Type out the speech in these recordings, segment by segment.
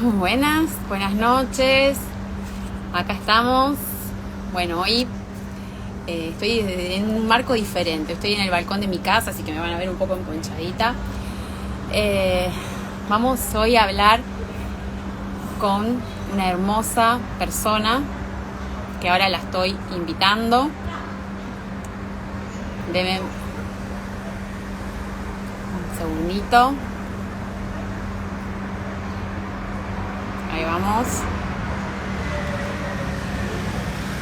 Buenas noches. Acá estamos. Bueno, hoy estoy en un marco diferente. Estoy en el balcón de mi casa, así que me van a ver un poco emponchadita. Eh, Vamos hoy a hablar con una hermosa persona que ahora la estoy invitando. Deme un segundito. Ahí vamos.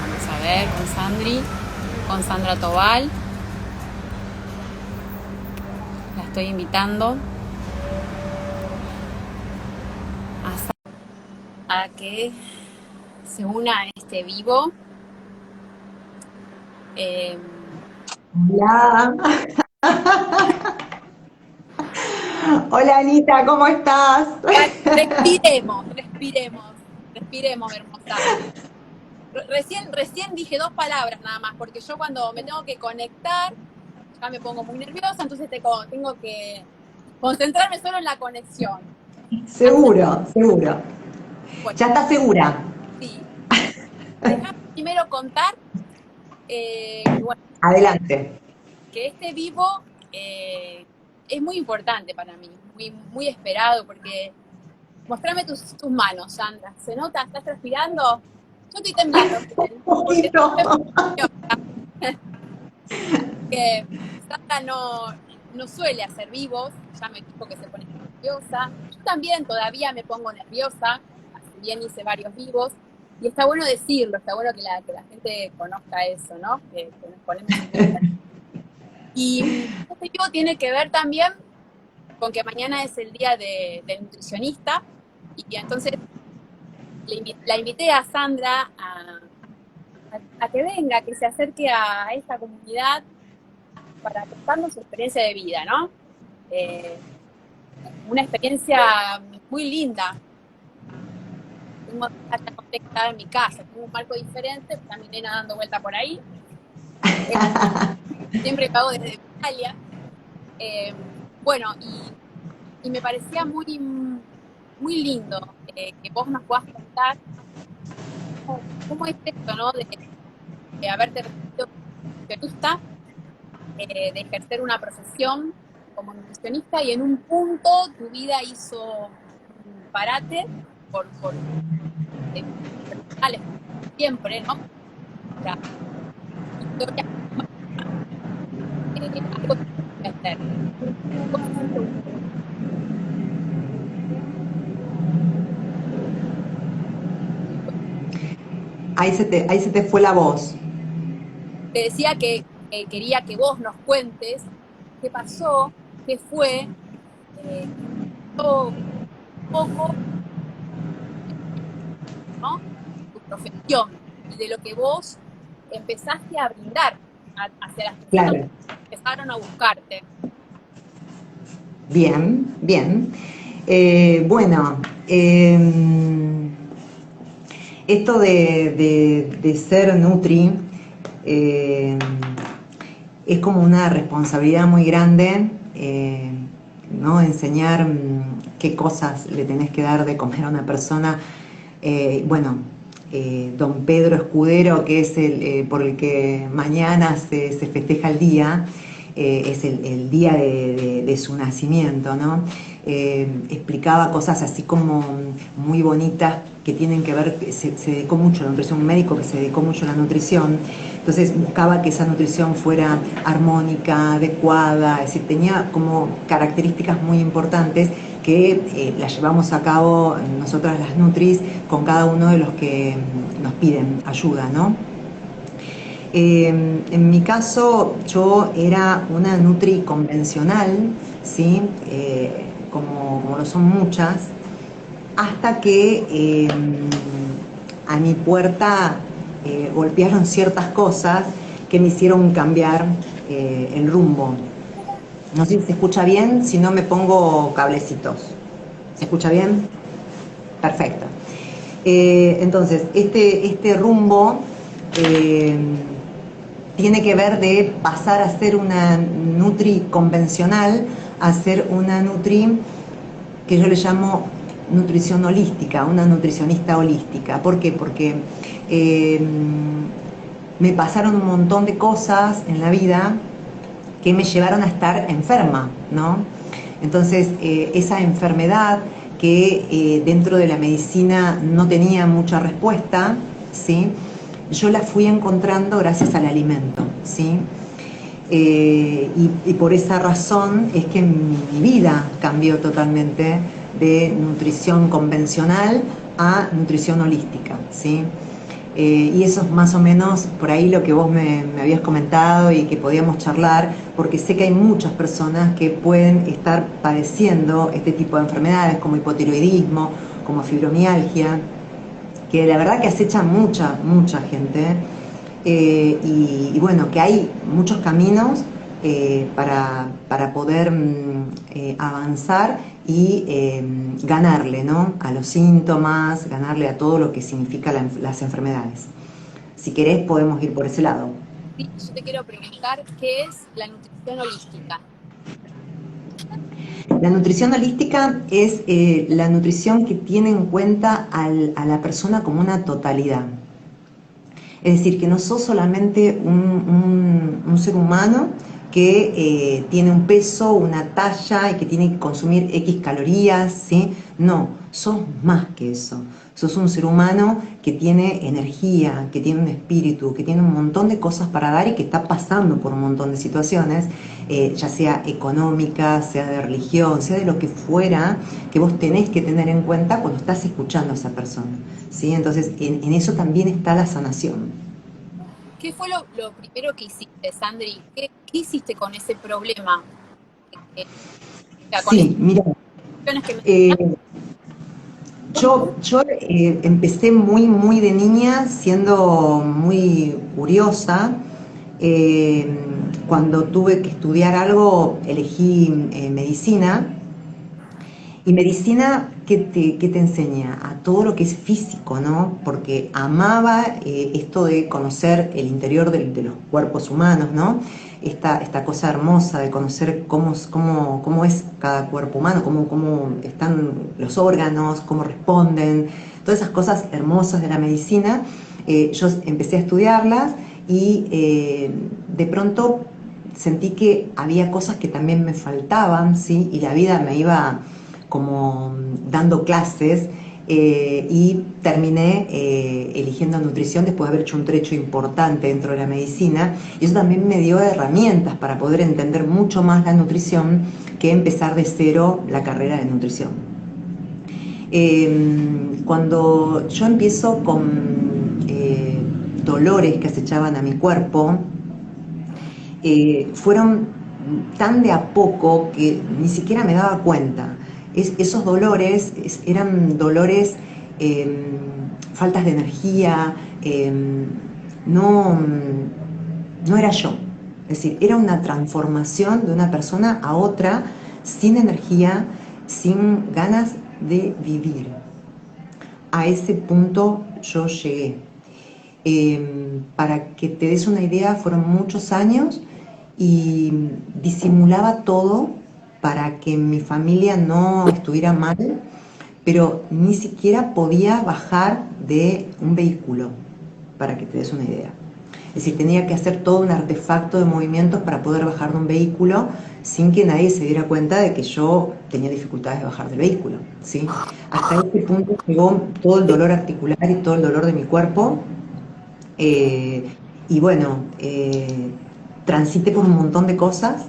Vamos a ver con Sandra Tobal. La estoy invitando a que se una a este vivo. Eh, Hola, hola Anita, ¿cómo estás? respiremos, hermosa. Recién dije dos palabras nada más, porque yo cuando me tengo que conectar, ya me pongo muy nerviosa, entonces tengo que concentrarme solo en la conexión. Así que, Seguro, seguro. bueno, ¿Ya estás segura? sí. Déjame primero contar bueno, Adelante. que este vivo eh, es muy importante para mí, muy esperado, porque mostrame tus manos, Sandra. ¿Se nota? ¿Estás transpirando? Yo estoy temblando, Un porque poquito. que Sandra no suele hacer vivos, ya me dijo que se pone nerviosa. Yo también todavía me pongo nerviosa, así bien hice varios vivos, y está bueno decirlo, está bueno que la gente conozca eso, ¿no? Que nos ponemos un poco nerviosos. Y este vivo tiene que ver también con que mañana es el día del nutricionista, y entonces la invité a Sandra a que venga, que se acerque a esta comunidad para contarnos su experiencia de vida, ¿no? Eh, una experiencia muy linda. Tengo acá conectada en mi casa, tengo un marco diferente, está mi nena dando vuelta por ahí. Eh, Siempre pago desde Italia. Eh, bueno, y me parecía muy lindo que vos nos puedas contar cómo es esto, ¿no? De haberte recibido como nutricionista, de ejercer una profesión como nutricionista y en un punto tu vida hizo un parate por personales, siempre, ¿no? La historia, algo que hacer. ¿Cómo hiciste un- Ahí se te fue la voz. Te decía que quería que vos nos cuentes qué pasó, qué fue, qué pasó un poco, ¿no? Tu profesión y de lo que vos empezaste a brindar hacia las personas Claro. que empezaron a buscarte. Bien, bien. Bueno, esto de ser Nutri eh, es como una responsabilidad muy grande, ¿no? Enseñar qué cosas le tenés que dar de comer a una persona. Bueno, don Pedro Escudero, que es por el que mañana se festeja el día, es el día de su nacimiento, ¿no? Explicaba cosas así como muy bonitas que tienen que ver, se dedicó mucho a la nutrición, un médico que se dedicó mucho a la nutrición, entonces buscaba que esa nutrición fuera armónica, adecuada, es decir, tenía como características muy importantes que las llevamos a cabo nosotras las Nutris con cada uno de los que nos piden ayuda, ¿no? En mi caso, yo era una Nutri convencional, ¿sí? Como lo son muchas, hasta que a mi puerta golpearon ciertas cosas que me hicieron cambiar el rumbo. No sé si se escucha bien, si no me pongo cablecitos. ¿Se escucha bien? Perfecto. Entonces, este rumbo eh, tiene que ver de pasar a ser una Nutri convencional a ser una Nutri que yo le llamo nutrición holística, una nutricionista holística. ¿Por qué? Porque eh, me pasaron un montón de cosas en la vida que me llevaron a estar enferma, ¿no? Entonces, esa enfermedad que dentro de la medicina no tenía mucha respuesta, ¿sí? Yo la fui encontrando gracias al alimento, ¿sí? Y por esa razón es que mi vida cambió totalmente de nutrición convencional a nutrición holística, ¿sí? Y eso es más o menos por ahí lo que vos me habías comentado y que podíamos charlar, porque sé que hay muchas personas que pueden estar padeciendo este tipo de enfermedades como hipotiroidismo, como fibromialgia, que la verdad que acechan mucha gente. Y bueno, que hay muchos caminos para poder avanzar y ganarle, ¿no? A los síntomas, ganarle a todo lo que significa las enfermedades. Si querés podemos ir por ese lado. Sí, yo te quiero preguntar, ¿qué es la nutrición holística? La nutrición holística es la nutrición que tiene en cuenta a la persona como una totalidad. Es decir, que no sos solamente un ser humano que tiene un peso, una talla y que tiene que consumir X calorías, ¿sí? No, sos más que eso. Sos un ser humano que tiene energía, que tiene un espíritu, que tiene un montón de cosas para dar y que está pasando por un montón de situaciones, ya sea económica, sea de religión, sea de lo que fuera, que vos tenés que tener en cuenta cuando estás escuchando a esa persona, ¿sí? Entonces, en eso también está la sanación. ¿Qué fue lo primero que hiciste, Sandri? ¿Qué hiciste con ese problema? Eh, con esas Sí, mira, cuestiones que me... eh, yo empecé muy de niña, siendo muy curiosa. Eh, Cuando tuve que estudiar algo, elegí medicina. Y medicina, qué te enseña? A todo lo que es físico, ¿no? Porque amaba esto de conocer el interior de los cuerpos humanos, ¿no? Esta cosa hermosa de conocer cómo es cada cuerpo humano, cómo están los órganos, cómo responden, todas esas cosas hermosas de la medicina. Yo empecé a estudiarlas y de pronto sentí que había cosas que también me faltaban, ¿sí? Y la vida me iba como dando clases y terminé eligiendo nutrición después de haber hecho un trecho importante dentro de la medicina, y eso también me dio herramientas para poder entender mucho más la nutrición que empezar de cero la carrera de nutrición. Cuando yo empiezo con dolores que acechaban a mi cuerpo, fueron tan de a poco que ni siquiera me daba cuenta. Esos dolores eran dolores, faltas de energía, no, no era yo. Es decir, era una transformación de una persona a otra sin energía, sin ganas de vivir. A ese punto yo llegué. Para que te des una idea, fueron muchos años y disimulaba todo para que mi familia no estuviera mal, pero ni siquiera podía bajar de un vehículo, para que te des una idea. Es decir, tenía que hacer todo un artefacto de movimientos para poder bajar de un vehículo sin que nadie se diera cuenta de que yo tenía dificultades de bajar del vehículo, ¿sí? Hasta ese punto llegó todo el dolor articular y todo el dolor de mi cuerpo. eh, y bueno, transité por un montón de cosas,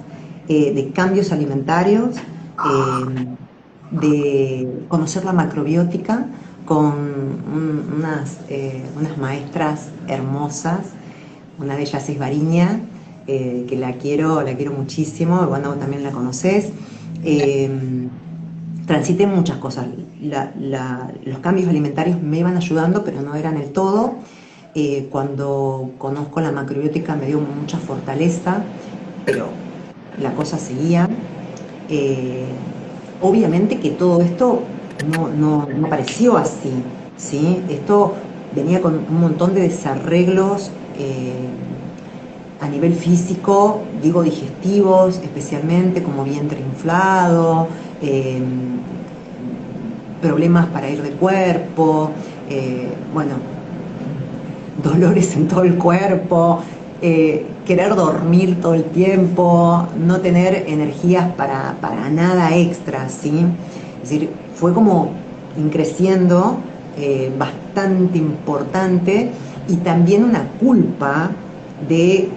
de cambios alimentarios, de conocer la macrobiótica con unas maestras hermosas. Una de ellas es Variña, que la quiero muchísimo, bueno, vos también la conocés. Eh, Transité muchas cosas. Los cambios alimentarios me iban ayudando, pero no eran el todo. Cuando conozco la macrobiótica me dio mucha fortaleza, pero la cosa seguía. Eh, Obviamente que todo esto no apareció así, ¿sí? Esto venía con un montón de desarreglos a nivel físico, digo digestivos especialmente, como vientre inflado, problemas para ir de cuerpo, bueno, dolores en todo el cuerpo, querer dormir todo el tiempo, no tener energías para nada extra, ¿sí? Es decir, fue como creciendo bastante importante y también una culpa de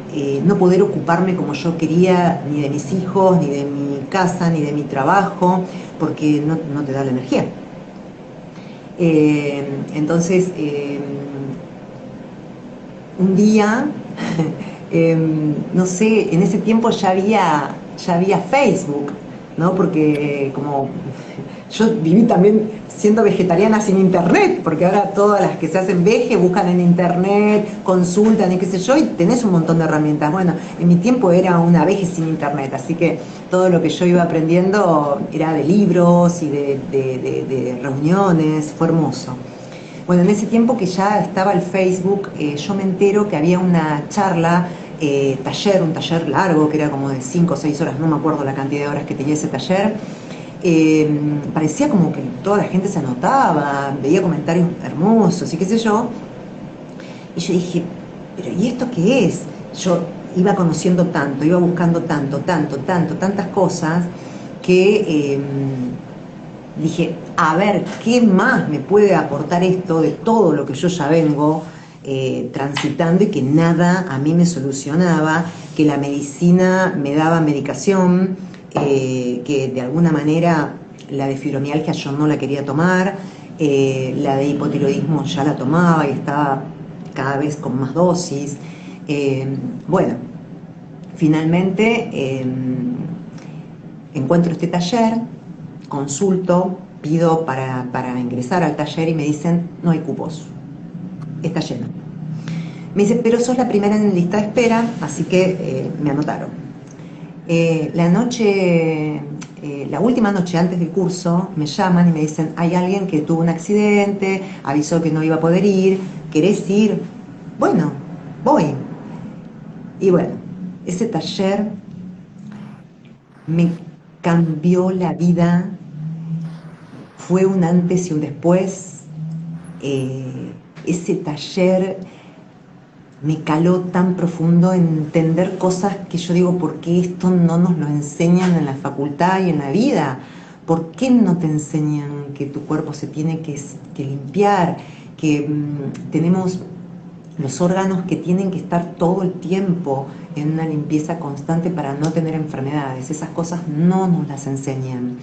no poder ocuparme como yo quería ni de mis hijos, ni de mi casa, ni de mi trabajo, porque no te da la energía. Entonces, un día, no sé, en ese tiempo ya había Facebook, ¿no? Porque como yo viví también siendo vegetariana sin internet, porque ahora todas las que se hacen veje buscan en internet, consultan y qué sé yo, y tenés un montón de herramientas. Bueno, en mi tiempo era una veje sin internet, así que todo lo que yo iba aprendiendo era de libros y de reuniones, fue hermoso. Bueno, en ese tiempo que ya estaba el Facebook, yo me entero que había una charla, un taller largo, que era como de 5 o 6 horas, no me acuerdo la cantidad de horas que tenía ese taller. Parecía como que toda la gente se anotaba, veía comentarios hermosos y qué sé yo. Y yo dije, pero ¿y esto qué es? Yo iba conociendo tanto, iba buscando tantas cosas que dije, a ver, ¿qué más me puede aportar esto de todo lo que yo ya vengo transitando y que nada a mí me solucionaba, que la medicina me daba medicación, que de alguna manera la de fibromialgia yo no la quería tomar, la de hipotiroidismo ya la tomaba y estaba cada vez con más dosis. Bueno, finalmente encuentro este taller, consulto, pido para ingresar al taller y me dicen, no hay cupos, está lleno. Me dicen, pero sos la primera en lista de espera, así que me anotaron. La última noche antes del curso, me llaman y me dicen, hay alguien que tuvo un accidente, avisó que no iba a poder ir, ¿querés ir? Bueno, voy. Y bueno, ese taller me cambió la vida, fue un antes y un después. Ese taller me caló tan profundo en entender cosas que yo digo, ¿por qué esto no nos lo enseñan en la facultad y en la vida? ¿Por qué no te enseñan que tu cuerpo se tiene que limpiar, que tenemos los órganos que tienen que estar todo el tiempo en una limpieza constante para no tener enfermedades? Esas cosas no nos las enseñan.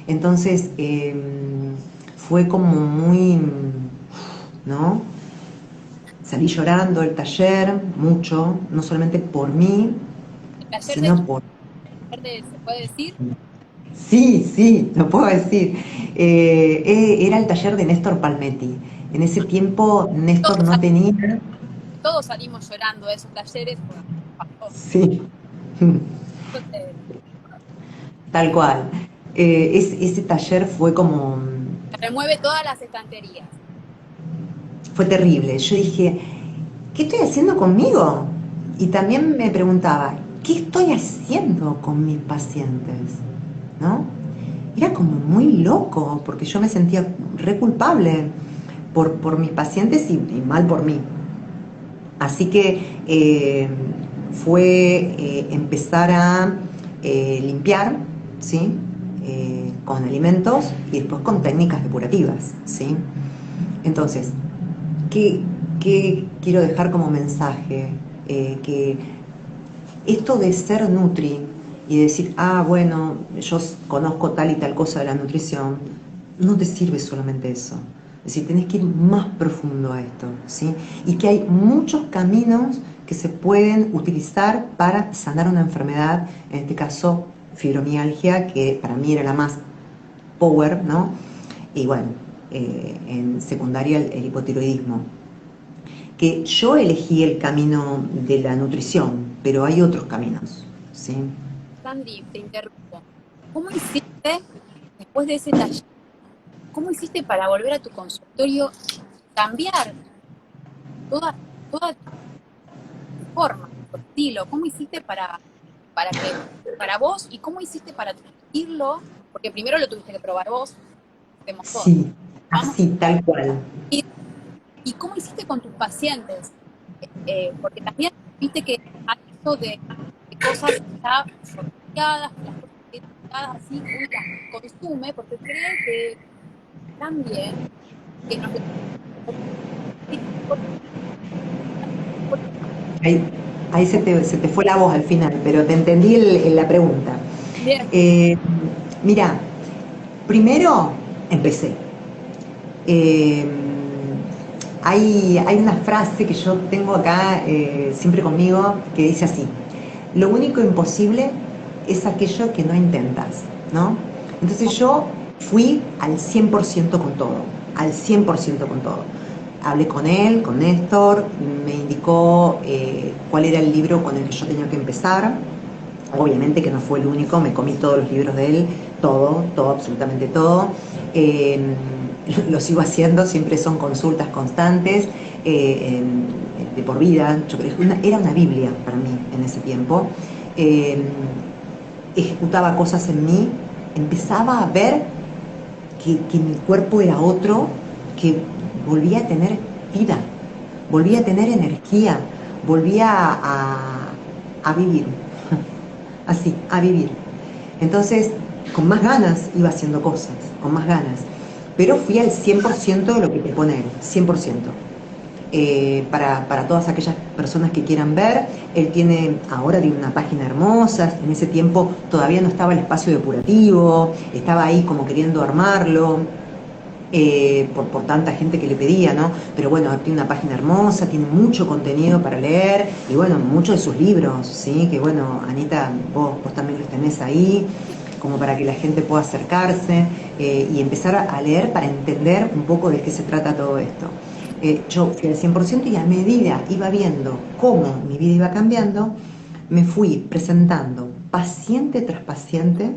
Entonces, fue como muy, ¿no? Salí llorando del taller mucho, no solamente por mí, El taller sino por... ¿se puede decir? Sí, lo puedo decir. Era el taller de Néstor Palmetti. En ese tiempo Néstor Todos, no tenía... todos salimos llorando de esos talleres. Sí, tal cual. Ese taller fue como... Se remueve todas las estanterías. Fue terrible. Yo dije, ¿qué estoy haciendo conmigo? Y también me preguntaba, ¿qué estoy haciendo con mis pacientes? ¿No? Era como muy loco, porque yo me sentía re culpable por mis pacientes y mal por mí. Así que fue empezar a limpiar, ¿sí? Con alimentos y después con técnicas depurativas, ¿sí? Entonces, ¿qué, qué quiero dejar como mensaje? Que esto de ser nutri y decir, ah, bueno, yo conozco tal y tal cosa de la nutrición, no te sirve solamente eso. Es decir, tenés que ir más profundo a esto, ¿sí? Y que hay muchos caminos que se pueden utilizar para sanar una enfermedad, en este caso fibromialgia, que para mí era la más power, ¿no? Y bueno, en secundaria el hipotiroidismo. Que yo elegí el camino de la nutrición, pero hay otros caminos, ¿sí? Sandri, te interrumpo. ¿Cómo hiciste después de ese taller? ¿Cómo hiciste para volver a tu consultorio y cambiar toda, toda tu forma, tu estilo? ¿Cómo hiciste para que, para vos y cómo hiciste para transmitirlo? Porque primero lo tuviste que probar vos, hacemos todos. Sí, Vamos así, tal cual. a ir. ¿Y cómo hiciste con tus pacientes? Porque también viste que hay esto de cosas ya sorteadas, que las cosas que sorteadas así uno las consume porque cree que están bien, que nos Ahí, ahí se te fue la voz al final, pero te entendí la pregunta. bien. Eh, Mira, primero empecé. Eh, hay una frase que yo tengo acá siempre conmigo que dice así: lo único imposible es aquello que no intentas, ¿no? Entonces yo fui al 100% con todo, al 100% con todo. Hablé con él, con Néstor, me indicó cuál era el libro con el que yo tenía que empezar. Obviamente que no fue el único, me comí todos los libros de él, todo, todo, absolutamente todo. Eh, lo sigo haciendo, siempre son consultas constantes, de por vida. Yo creo que era una Biblia para mí en ese tiempo. Eh, Ejecutaba cosas en mí, empezaba a ver que mi cuerpo era otro, que volvía a tener vida, volvía a tener energía, volvía a vivir, así, a vivir. Entonces, con más ganas iba haciendo cosas, con más ganas. Pero fui al 100% de lo que te pone él, 100%. Para todas aquellas personas que quieran ver, él ahora tiene una página hermosa, en ese tiempo todavía no estaba el espacio depurativo, estaba ahí como queriendo armarlo, por tanta gente que le pedía, ¿no? Pero bueno, tiene una página hermosa, tiene mucho contenido para leer y bueno, muchos de sus libros, ¿sí? Que bueno, Anita, vos también los tenés ahí, como para que la gente pueda acercarse y empezar a leer para entender un poco de qué se trata todo esto. Yo fui al 100% y a medida iba viendo cómo mi vida iba cambiando, me fui presentando paciente tras paciente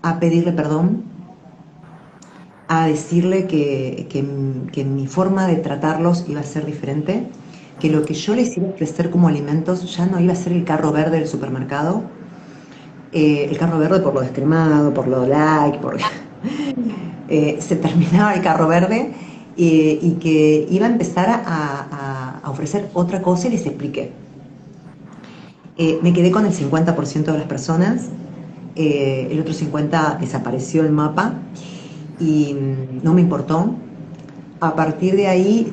a pedirle perdón, a decirle que mi forma de tratarlos iba a ser diferente, que lo que yo les iba a ofrecer como alimentos ya no iba a ser el carro verde del supermercado, el carro verde por lo descremado, por lo like, se terminaba el carro verde y que iba a empezar a ofrecer otra cosa y les expliqué. Me quedé con el 50% de las personas, el otro 50% desapareció el mapa y no me importó. A partir de ahí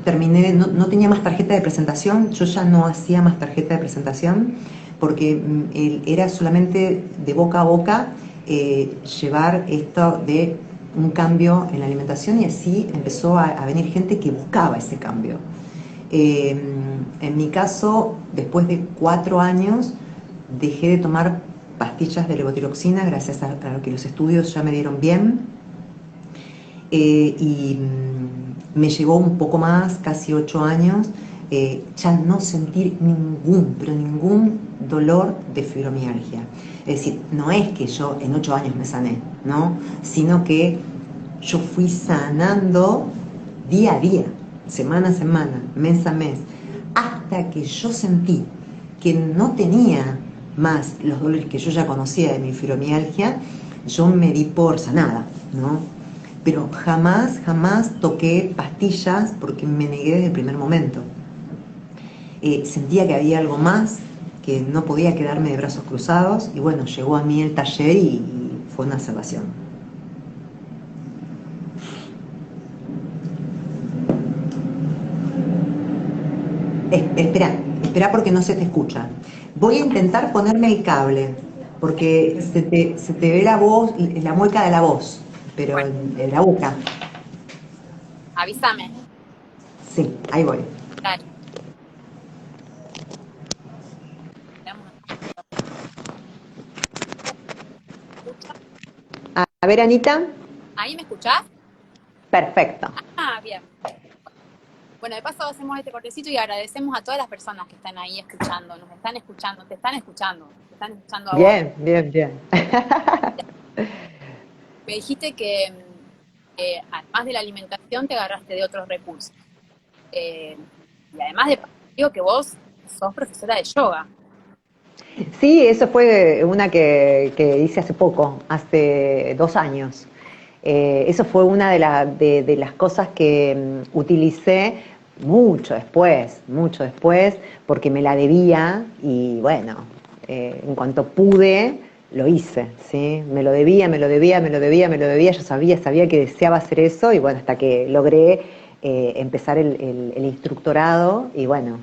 terminé, no tenía más tarjeta de presentación, yo ya no hacía más tarjeta de presentación porque era solamente de boca a boca llevar esto de un cambio en la alimentación y así empezó a venir gente que buscaba ese cambio. Eh, en mi caso, después de 4 años, dejé de tomar pastillas de levotiroxina gracias a que los estudios ya me dieron bien y me llevó un poco más, casi 8 años, ya no sentir ningún, pero ningún dolor de fibromialgia. Es decir, no es que yo en 8 años me sané, ¿no? Sino que yo fui sanando día a día, semana a semana, mes a mes, hasta que yo sentí que no tenía más los dolores que yo ya conocía de mi fibromialgia, yo me di por sanada, ¿no? Pero jamás, jamás toqué pastillas porque me negué desde el primer momento. Sentía que había algo más, que no podía quedarme de brazos cruzados y bueno, llegó a mí el taller y fue una salvación. Espera, espera porque no se te escucha. Voy a intentar ponerme el cable porque se te ve la voz, la mueca de la voz, pero Bueno, en la boca. avísame. Sí, ahí voy. Dale. Esperamos un ratito. ¿Escucha? A ver, Anita. ¿Ahí me escuchás? Perfecto. Ah, bien. Bueno, de paso hacemos este cortecito y agradecemos a todas las personas que están ahí escuchando, nos están escuchando, te están escuchando a vos. Bien, bien, bien. Me dijiste que además de la alimentación te agarraste de otros recursos. Eh, y además de, digo que vos sos profesora de yoga. Sí, eso fue una que hice hace poco, hace 2 años. Eso fue una de las cosas que utilicé mucho después, porque me la debía y bueno, en cuanto pude, lo hice, ¿sí? Me lo debía, yo sabía que deseaba hacer eso y bueno, hasta que logré empezar el instructorado y bueno,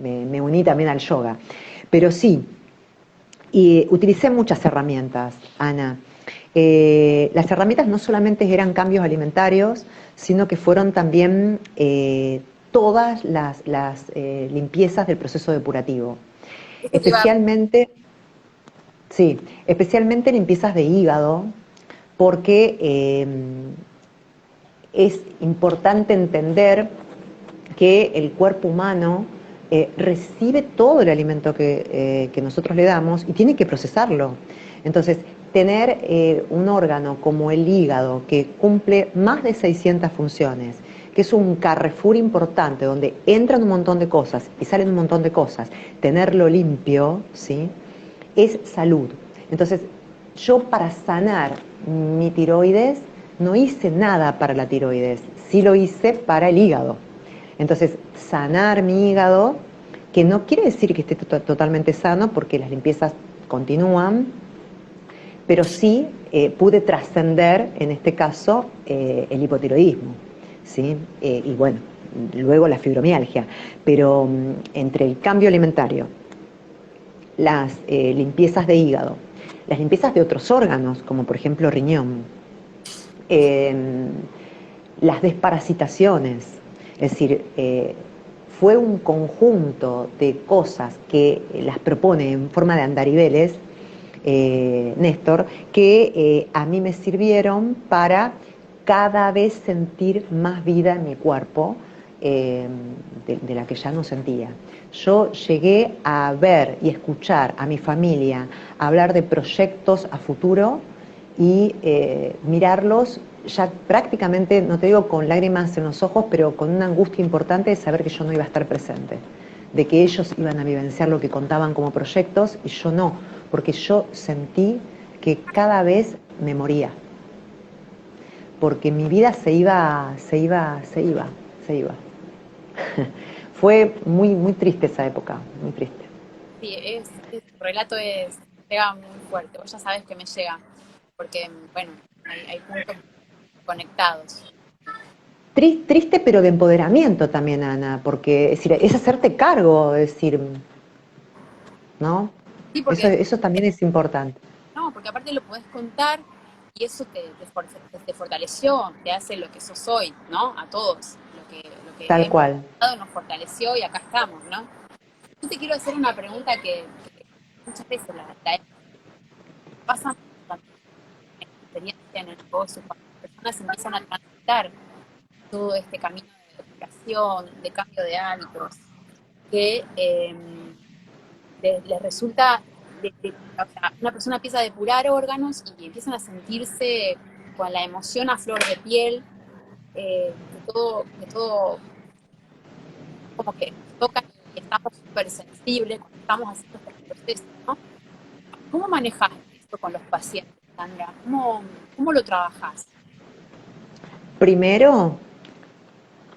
me uní también al yoga. Pero sí, y utilicé muchas herramientas, Ana. Las herramientas no solamente eran cambios alimentarios, sino que fueron también todas las limpiezas del proceso depurativo. Eso te iba a... Especialmente, sí, especialmente limpiezas de hígado, porque es importante entender que el cuerpo humano recibe todo el alimento que nosotros le damos y tiene que procesarlo. Entonces, tener un órgano como el hígado, que cumple más de 600 funciones, que es un carrefour importante, donde entran un montón de cosas y salen un montón de cosas, tenerlo limpio, ¿sí?, es salud. Entonces, yo para sanar mi tiroides no hice nada para la tiroides, sí lo hice para el hígado. Entonces, sanar mi hígado, que no quiere decir que esté totalmente sano, porque las limpiezas continúan, pero sí pude trascender, en este caso, el hipotiroidismo, ¿sí? Y bueno, luego la fibromialgia. Pero entre el cambio alimentario, las limpiezas de hígado, las limpiezas de otros órganos, como por ejemplo riñón, eh, las desparasitaciones, es decir, fue un conjunto de cosas que las propone en forma de andariveles Néstor, que a mí me sirvieron para cada vez sentir más vida en mi cuerpo, de la que ya no sentía. Yo llegué a ver y escuchar a mi familia hablar de proyectos a futuro y mirarlos ya prácticamente, no te digo con lágrimas en los ojos, pero con una angustia importante de saber que yo no iba a estar presente, de que ellos iban a vivenciar lo que contaban como proyectos y yo no, porque yo sentí que cada vez me moría, porque mi vida se iba. Fue muy triste esa época, muy triste. Sí, tu relato llega muy fuerte. Vos ya sabes que me llega, porque, bueno, hay puntos conectados. Triste, pero de empoderamiento también, Ana, porque es decir, es hacerte cargo, es decir, ¿no? Sí, porque, Eso también es importante. no, porque aparte lo podés contar y eso te fortaleció, te hace lo que sos hoy, ¿no? A todos. Lo que Tal hemos cual. pasado nos fortaleció y acá estamos, ¿no? Yo te quiero hacer una pregunta que muchas veces la pasa cuando en experiencia en el negocio, cuando las personas empiezan a transitar todo este camino de educación, de cambio de hábitos, que les resulta, o sea, una persona empieza a depurar órganos y empiezan a sentirse con la emoción a flor de piel, que todo como que nos toca y estamos súper sensibles cuando estamos haciendo este proceso, ¿no? ¿Cómo manejas esto con los pacientes, Sandra? ¿Cómo lo trabajas? Primero,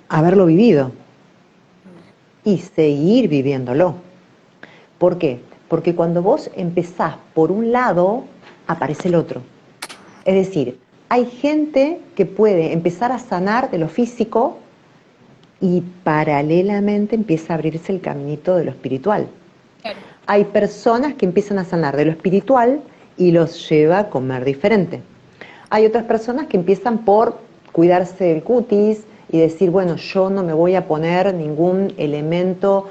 haberlo vivido y seguir viviéndolo. ¿Por qué? Porque cuando vos empezás por un lado, aparece el otro. Es decir, hay gente que puede empezar a sanar de lo físico y paralelamente empieza a abrirse el caminito de lo espiritual. Claro. Hay personas que empiezan a sanar de lo espiritual y los lleva a comer diferente. Hay otras personas que empiezan por cuidarse del cutis y decir, bueno, yo no me voy a poner ningún elemento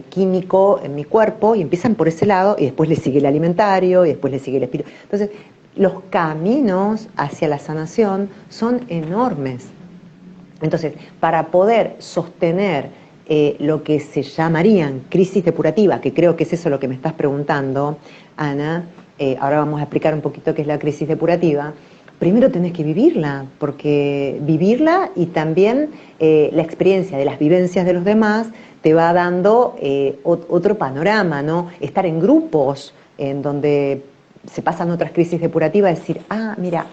químico en mi cuerpo, y empiezan por ese lado y después les sigue el alimentario y después les sigue el espíritu. Entonces, los caminos hacia la sanación son enormes. Entonces, para poder sostener lo que se llamarían crisis depurativa, que creo que es eso lo que me estás preguntando, Ana, ahora vamos a explicar un poquito qué es la crisis depurativa. Primero tenés que vivirla, porque vivirla y también la experiencia de las vivencias de los demás te va dando otro panorama, ¿no? Estar en grupos en donde se pasan otras crisis depurativas, decir, mira,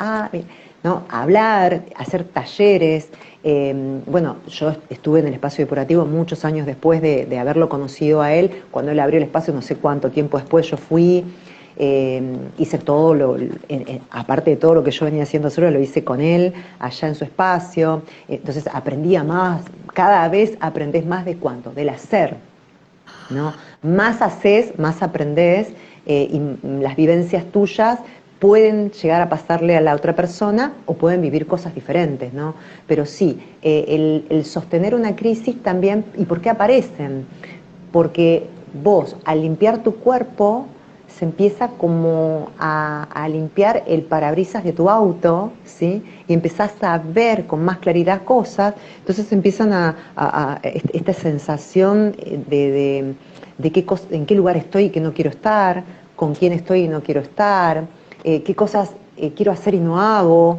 ¿no? Hablar, hacer talleres. Bueno, yo estuve en el espacio depurativo muchos años después de haberlo conocido a él. Cuando él abrió el espacio, no sé cuánto tiempo después yo fui. Hice todo aparte de todo lo que yo venía haciendo solo, lo hice con él, allá en su espacio. Entonces aprendía más, cada vez aprendés más de cuánto, del hacer, ¿no? Más haces, más aprendés, y las vivencias tuyas pueden llegar a pasarle a la otra persona o pueden vivir cosas diferentes, ¿no? Pero sí, el sostener una crisis también, ¿y por qué aparecen? Porque vos, al limpiar tu cuerpo, se empieza como a limpiar el parabrisas de tu auto, ¿sí? Y empezás a ver con más claridad cosas, entonces empiezan esta sensación de en qué lugar estoy y que no quiero estar, con quién estoy y no quiero estar, qué cosas quiero hacer y no hago,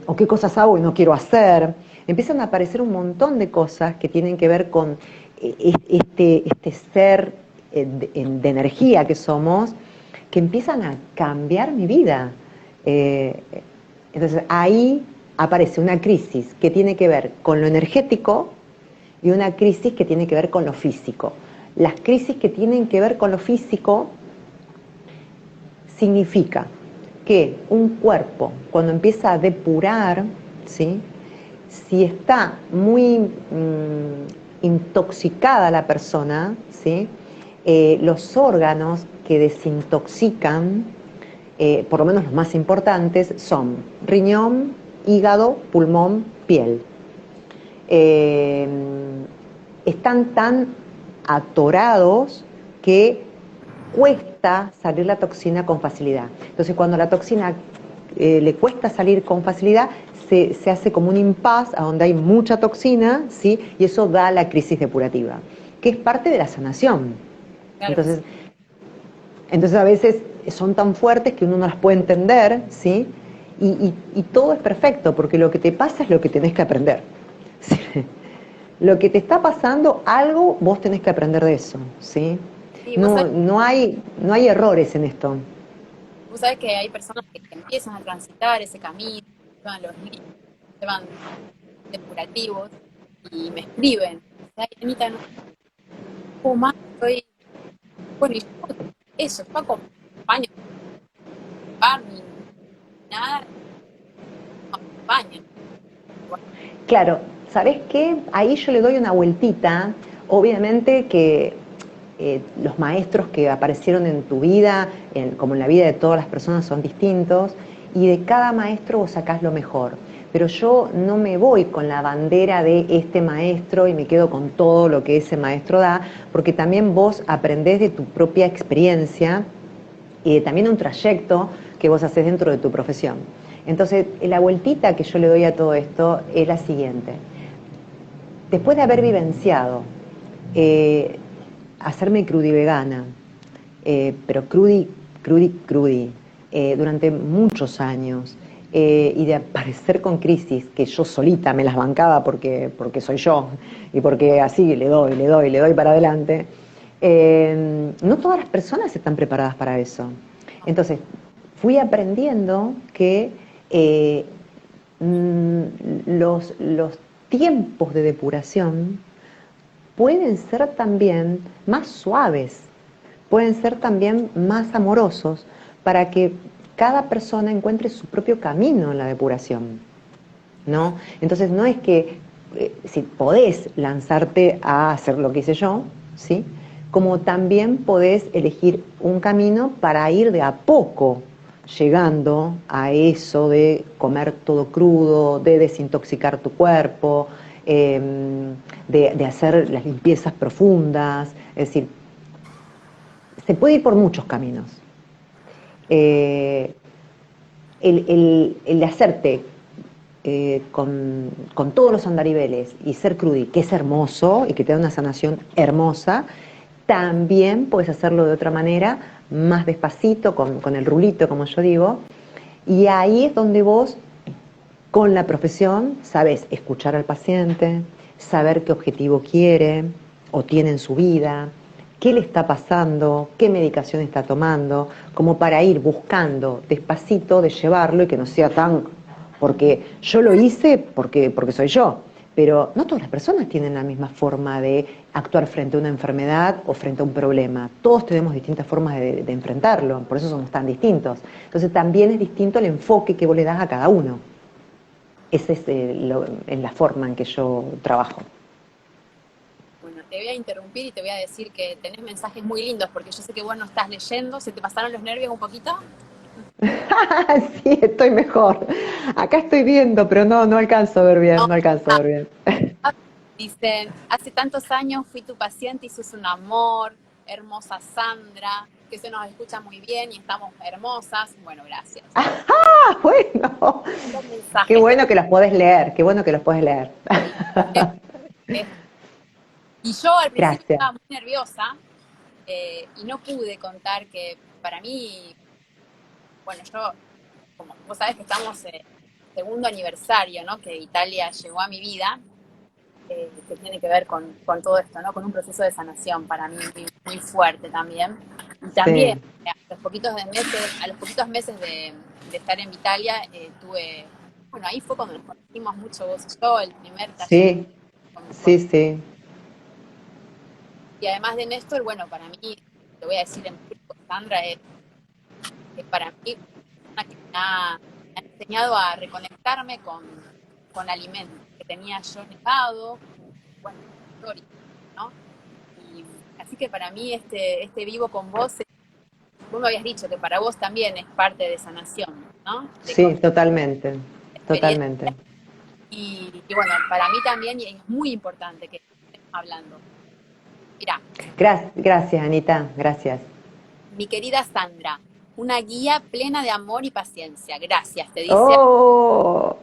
o qué cosas hago y no quiero hacer. Empiezan a aparecer un montón de cosas que tienen que ver con este ser de energía que somos, que empiezan a cambiar mi vida. Eh, entonces ahí aparece una crisis que tiene que ver con lo energético y una crisis que tiene que ver con lo físico. Las crisis que tienen que ver con lo físico significa que un cuerpo, cuando empieza a depurar, ¿sí? Si está muy intoxicada la persona, ¿sí? Los órganos que desintoxican, por lo menos los más importantes, son riñón, hígado, pulmón, piel. Eh, Están tan atorados que cuesta salir la toxina con facilidad. Entonces, cuando la toxina le cuesta salir con facilidad, se hace como un impasse a donde hay mucha toxina, ¿sí? Y eso da la crisis depurativa, que es parte de la sanación. Claro que sí. Entonces a veces son tan fuertes que uno no las puede entender, ¿sí? Y todo es perfecto, porque lo que te pasa es lo que tenés que aprender. ¿Sí? Lo que te está pasando, algo vos tenés que aprender de eso, ¿sí? Sí, No hay errores en esto. vos sabés que hay personas que empiezan a transitar ese camino, llevan los libros, llevan depurativos y me escriben. Ay, Anita, no puedo más, estoy. Bueno, y yo, eso, yo acompaño, ni nada, no acompaño. Claro, ¿sabés qué? Ahí yo le doy una vueltita. Obviamente que los maestros que aparecieron en tu vida, como en la vida de todas las personas, son distintos, y de cada maestro vos sacás lo mejor. Pero yo no me voy con la bandera de este maestro y me quedo con todo lo que ese maestro da, porque también vos aprendés de tu propia experiencia y también un trayecto que vos haces dentro de tu profesión. Entonces, la vueltita que yo le doy a todo esto es la siguiente. Después de haber vivenciado hacerme crudivegana, pero crudi, durante muchos años, y de aparecer con crisis que yo solita me las bancaba porque soy yo y porque así le doy para adelante, no todas las personas están preparadas para eso. Entonces, fui aprendiendo que los tiempos de depuración pueden ser también más suaves, pueden ser también más amorosos, para que cada persona encuentre su propio camino en la depuración, ¿no? Entonces no es que si podés lanzarte a hacer lo que hice yo, ¿sí? Como también podés elegir un camino para ir de a poco llegando a eso de comer todo crudo, de desintoxicar tu cuerpo, de hacer las limpiezas profundas. Es decir, se puede ir por muchos caminos. Eh, el hacerte con todos los andariveles y ser crudi, que es hermoso y que te da una sanación hermosa, también puedes hacerlo de otra manera, más despacito, con el rulito, como yo digo, y ahí es donde vos, con la profesión, sabés escuchar al paciente, saber qué objetivo quiere o tiene en su vida, qué le está pasando, qué medicación está tomando, como para ir buscando despacito de llevarlo y que no sea tan porque yo lo hice porque soy yo. Pero no todas las personas tienen la misma forma de actuar frente a una enfermedad o frente a un problema. Todos tenemos distintas formas de enfrentarlo, por eso somos tan distintos. Entonces también es distinto el enfoque que vos le das a cada uno. Esa es la forma en que yo trabajo. Bueno, te voy a interrumpir y te voy a decir que tenés mensajes muy lindos, porque yo sé que vos no estás leyendo. ¿Se te pasaron los nervios un poquito? Sí, estoy mejor. Acá estoy viendo, pero no alcanzo a ver bien, No. no alcanzo a ver bien. Dicen, hace tantos años fui tu paciente y sos un amor, hermosa Sandra, que se nos escucha muy bien y estamos hermosas. Bueno, gracias. Ah, bueno. Los Qué mensajes. bueno que los podés leer, qué bueno que los podés leer. Y yo al principio Gracias. estaba muy nerviosa y no pude contar que para mí, bueno, yo, como vos sabés que estamos en segundo aniversario, ¿no? Que Italia llegó a mi vida, que tiene que ver con todo esto, ¿no? Con un proceso de sanación para mí muy, muy fuerte también. Y también Sí, a los poquitos meses de estar en Italia, tuve, bueno, ahí fue cuando nos conocimos mucho vos y yo, el primer taller sí, con sí, sí. y además de Néstor, bueno, para mí, te voy a decir en público, Sandra es para mí una que me ha enseñado a reconectarme con alimentos que tenía yo negado, bueno, histórico, ¿no? Y así que para mí este vivo con vos, vos me habías dicho que para vos también es parte de sanación, ¿no? De Sí, totalmente, experiencia. totalmente. Y bueno, para mí también y es muy importante que estemos hablando. Mira, Gracias, Anita, gracias. mi querida Sandra, una guía plena de amor y paciencia. Gracias, te dice Oh,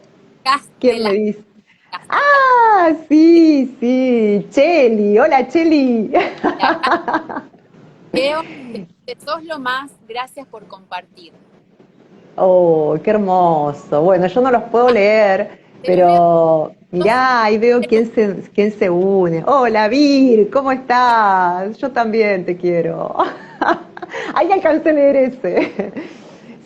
¿quién me Castela. dice? Castela. Ah, sí, sí, Cheli, hola Cheli. Leo, que sos lo más. Gracias por compartir. Oh, qué hermoso. Bueno, yo no los puedo leer, Pero leo pero dos. mirá, ahí veo quién se une. Hola, Vir, ¿cómo estás? Yo también te quiero. Ahí alcancé a leer ese.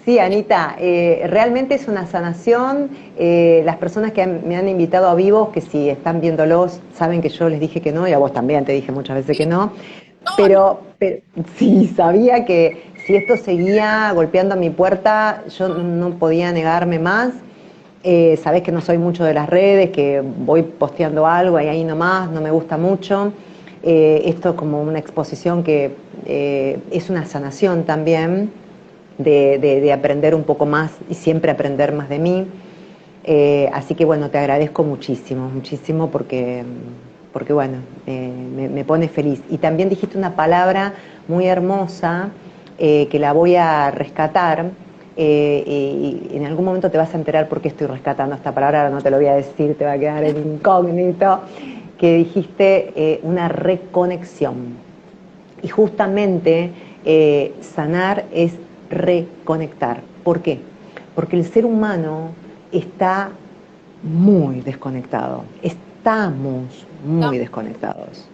Sí, Anita, realmente es una sanación. Las personas que me han invitado a vivos, que si están viéndolos, saben que yo les dije que no, y a vos también te dije muchas veces que no. No, Pero sí, sabía que si esto seguía golpeando a mi puerta, yo no podía negarme más. Sabés que no soy mucho de las redes, que voy posteando algo y ahí nomás, no me gusta mucho. Esto es como una exposición que es una sanación también de aprender un poco más y siempre aprender más de mí. Así que bueno, te agradezco muchísimo, muchísimo porque bueno, me pone feliz. Y también dijiste una palabra muy hermosa que la voy a rescatar. Y en algún momento te vas a enterar por qué estoy rescatando esta palabra, ahora no te lo voy a decir, te va a quedar en incógnito, que dijiste una reconexión. Y justamente sanar es reconectar. ¿Por qué? Porque el ser humano está muy desconectado. Estamos muy desconectados.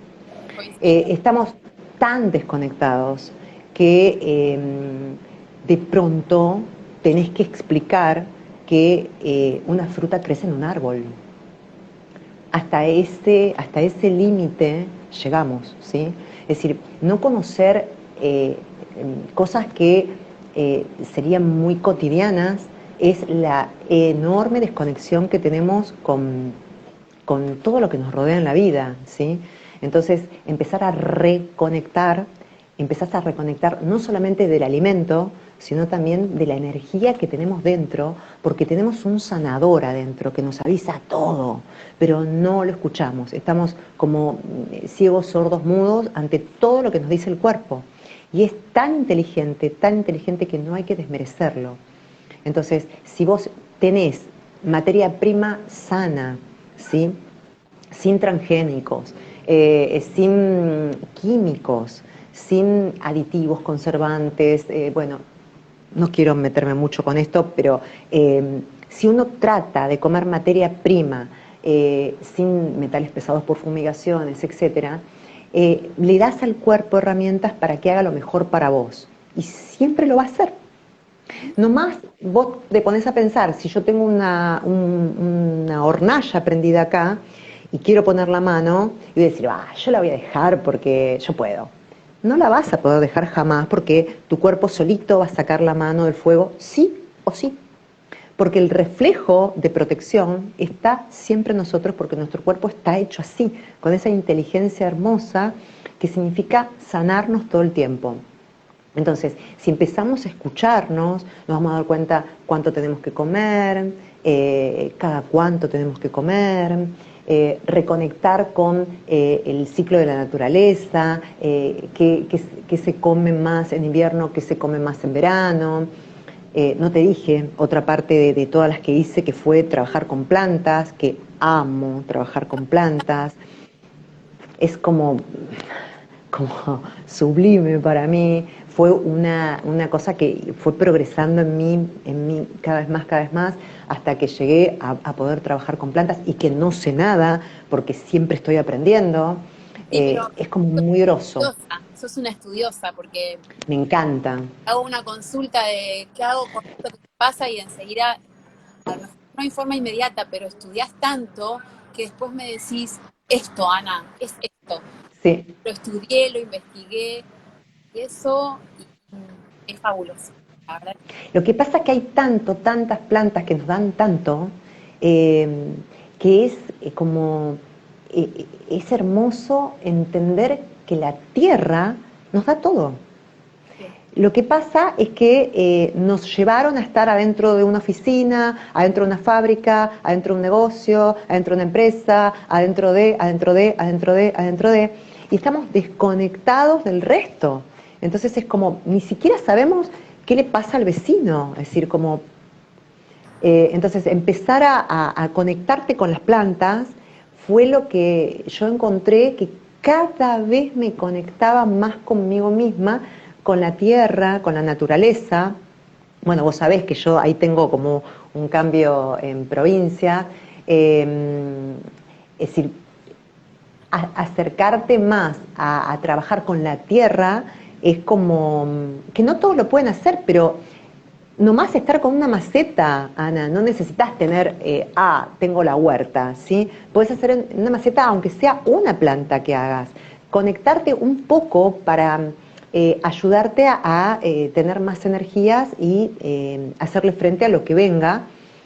coincido. Estamos tan desconectados que de pronto tenés que explicar que una fruta crece en un árbol. Hasta ese límite llegamos, ¿sí? Es decir, no conocer cosas que serían muy cotidianas es la enorme desconexión que tenemos con todo lo que nos rodea en la vida, ¿sí? Entonces, empezás a reconectar no solamente del alimento, sino también de la energía que tenemos dentro, porque tenemos un sanador adentro que nos avisa todo, pero no lo escuchamos. Estamos como ciegos, sordos, mudos ante todo lo que nos dice el cuerpo. Y es tan inteligente que no hay que desmerecerlo. Entonces, si vos tenés materia prima sana, ¿sí? Sin transgénicos, sin químicos, sin aditivos, conservantes, bueno, no quiero meterme mucho con esto, pero si uno trata de comer materia prima sin metales pesados por fumigaciones, etcétera, le das al cuerpo herramientas para que haga lo mejor para vos. Y siempre lo va a hacer. Nomás vos te pones a pensar, si yo tengo una hornalla prendida acá y quiero poner la mano y voy a decir, yo la voy a dejar porque yo puedo. No la vas a poder dejar jamás porque tu cuerpo solito va a sacar la mano del fuego, sí o sí. Porque el reflejo de protección está siempre en nosotros porque nuestro cuerpo está hecho así, con esa inteligencia hermosa que significa sanarnos todo el tiempo. Entonces, si empezamos a escucharnos, nos vamos a dar cuenta cuánto tenemos que comer, cada cuánto tenemos que comer, reconectar con el ciclo de la naturaleza, qué se come más en invierno, qué se come más en verano. No te dije otra parte de todas las que hice, que fue trabajar con plantas, que amo trabajar con plantas. Es como sublime para mí, fue una cosa que fue progresando en mí cada vez más, hasta que llegué a poder trabajar con plantas y que no sé nada, porque siempre estoy aprendiendo. Sí, pero Es como muy groso, sos una estudiosa, porque me encanta. hago una consulta de qué hago con esto que te pasa y enseguida, a lo mejor no hay forma inmediata, pero estudias tanto que después me decís, esto, Ana, es esto. Sí. Lo estudié, lo investigué, y eso es fabuloso, la verdad. Lo que pasa es que hay tantas plantas que nos dan tanto, eh, que es es hermoso entender que la tierra nos da todo. Sí. Lo que pasa es que nos llevaron a estar adentro de una oficina, adentro de una fábrica, adentro de un negocio, adentro de una empresa, adentro de, y estamos desconectados del resto. Entonces es como, ni siquiera sabemos qué le pasa al vecino, es decir, como, entonces empezar a conectarte con las plantas fue lo que yo encontré que cada vez me conectaba más conmigo misma, con la tierra, con la naturaleza. Bueno, vos sabés que yo ahí tengo como un cambio en provincia, es decir, acercarte más a trabajar con la tierra es como que no todos lo pueden hacer, pero nomás estar con una maceta, Ana, no necesitas tener, tengo la huerta, ¿sí? Puedes hacer en una maceta, aunque sea una planta que hagas, conectarte un poco para ayudarte a tener más energías y hacerle frente a lo que venga,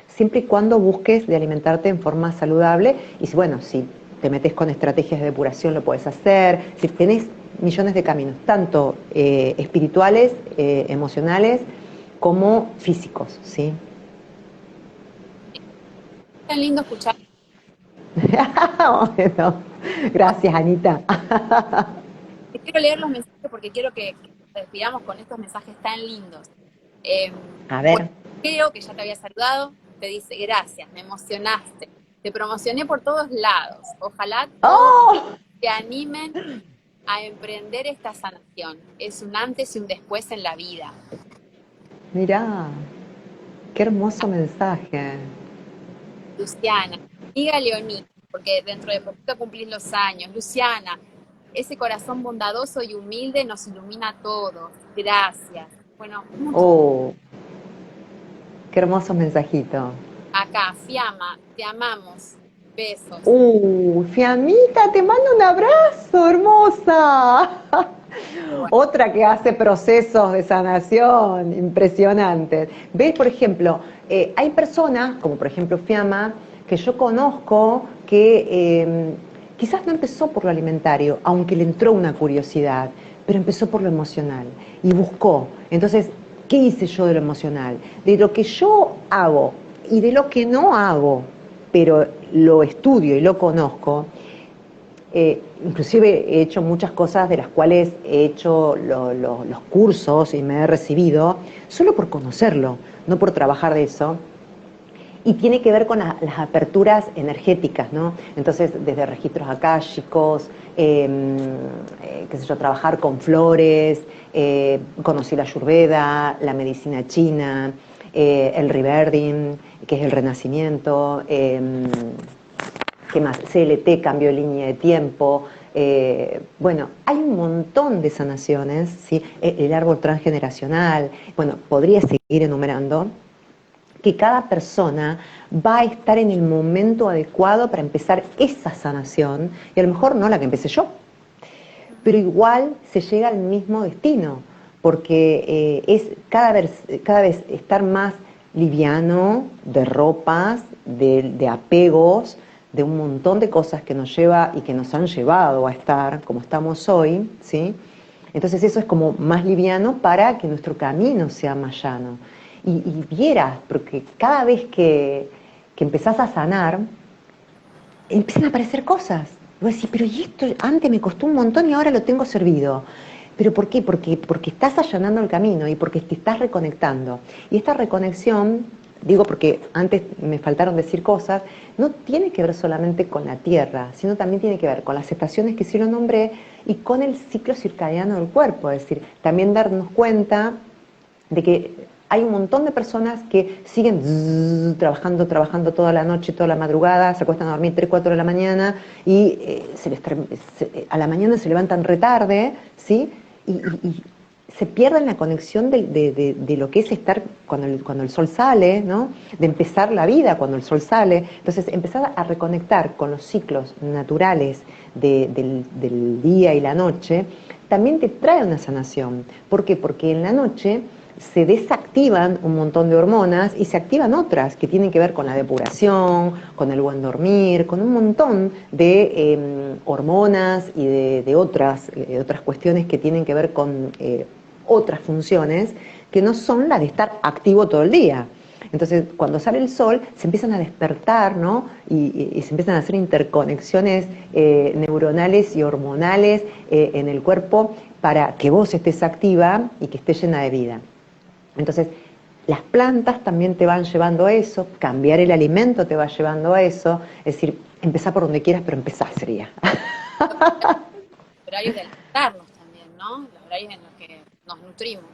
siempre y cuando busques de alimentarte en forma saludable. Y bueno, si te metes con estrategias de depuración lo puedes hacer, si tenés millones de caminos, tanto espirituales, emocionales, como físicos, ¿sí? Tan lindo escuchar. Bueno, gracias, Anita. Te quiero leer los mensajes porque quiero que nos despidamos con estos mensajes tan lindos. Eh, A bueno, ver. creo que ya te había saludado, te dice gracias, me emocionaste, te promocioné por todos lados. Ojalá todos ¡Oh! te animen a emprender esta sanación. Es un antes y un después en la vida. Mirá, qué hermoso mensaje. Luciana, amiga Leoní, porque dentro de poquito cumplís los años. Luciana, ese corazón bondadoso y humilde nos ilumina a todos. Gracias. Bueno, muchas. Oh, qué hermoso mensajito. Acá, Fiamma, te amamos. Besos. Fiamita, te mando un abrazo, hermosa. Bueno, Otra que hace procesos de sanación impresionantes. ¿Ves? Por ejemplo, hay personas, como por ejemplo Fiamma, que yo conozco que quizás no empezó por lo alimentario, aunque le entró una curiosidad, pero empezó por lo emocional y buscó. Entonces, ¿qué hice yo de lo emocional? De lo que yo hago y de lo que no hago, pero lo estudio y lo conozco. Inclusive he hecho muchas cosas de las cuales he hecho los cursos y me he recibido solo por conocerlo, no por trabajar de eso. Y tiene que ver con las aperturas energéticas, ¿no? Entonces, desde registros akáshicos, qué sé yo, trabajar con flores, conocí la Ayurveda, la medicina china, el rebirthing, que es el renacimiento, ¿qué más? CLT, cambio de línea de tiempo, Bueno, hay un montón de sanaciones, ¿sí? El árbol transgeneracional, bueno, podría seguir enumerando, que cada persona va a estar en el momento adecuado para empezar esa sanación, y a lo mejor no la que empecé yo, pero igual se llega al mismo destino, porque es cada vez estar más liviano de ropas, de apegos, de un montón de cosas que nos lleva y que nos han llevado a estar como estamos hoy, ¿sí? Entonces eso es como más liviano para que nuestro camino sea más llano. Y vieras, porque cada vez que empezás a sanar, empiezan a aparecer cosas. Vos decís, pero ¿y esto antes me costó un montón y ahora lo tengo servido? ¿Pero por qué? Porque estás allanando el camino y porque te estás reconectando. Y esta reconexión, digo porque antes me faltaron decir cosas, no tiene que ver solamente con la Tierra, sino también tiene que ver con las estaciones que sí lo nombré y con el ciclo circadiano del cuerpo. Es decir, también darnos cuenta de que hay un montón de personas que siguen trabajando toda la noche, toda la madrugada, se acuestan a dormir 3, 4 de la mañana y a la mañana se levantan retarde, ¿sí? Y se pierden la conexión de lo que es estar cuando el sol sale, ¿no? De empezar la vida cuando el sol sale. Entonces, empezar a reconectar con los ciclos naturales del día y la noche también te trae una sanación. ¿Por qué? Porque en la noche se desactivan un montón de hormonas y se activan otras que tienen que ver con la depuración, con el buen dormir, con un montón de hormonas y de otras cuestiones que tienen que ver con otras funciones que no son las de estar activo todo el día. Entonces, cuando sale el sol, se empiezan a despertar, ¿no? Y se empiezan a hacer interconexiones neuronales y hormonales en el cuerpo para que vos estés activa y que estés llena de vida. Entonces, las plantas también te van llevando a eso, cambiar el alimento te va llevando a eso, es decir, empezá por donde quieras, pero empezá sería. Horarios de alimentarnos también, ¿no? Los horarios en los que nos nutrimos.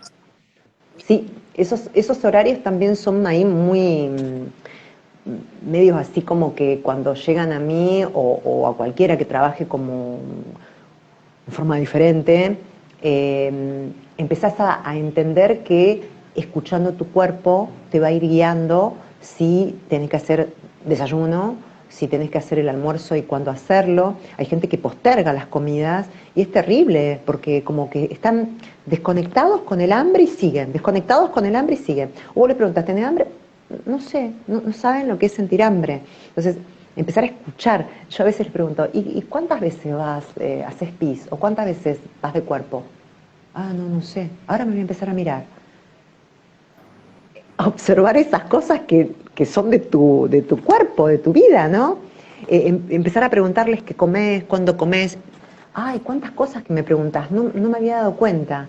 Sí, esos horarios también son ahí muy medios así como que cuando llegan a mí o a cualquiera que trabaje como en forma diferente, empezás a entender que escuchando tu cuerpo te va a ir guiando si tenés que hacer desayuno, si tenés que hacer el almuerzo y cuándo hacerlo. Hay gente que posterga las comidas y es terrible porque como que están desconectados con el hambre y siguen, desconectados con el hambre y siguen. O vos le preguntas, ¿tenés hambre? No sé, no saben lo que es sentir hambre. Entonces, empezar a escuchar. Yo a veces les pregunto, ¿y cuántas veces haces pis? ¿O cuántas veces vas de cuerpo? Ah, no sé. Ahora me voy a empezar a mirar. A observar esas cosas que son de tu cuerpo, de tu vida, ¿no? Empezar a preguntarles qué comés, cuándo comés. Ay, cuántas cosas que me preguntas, no me había dado cuenta.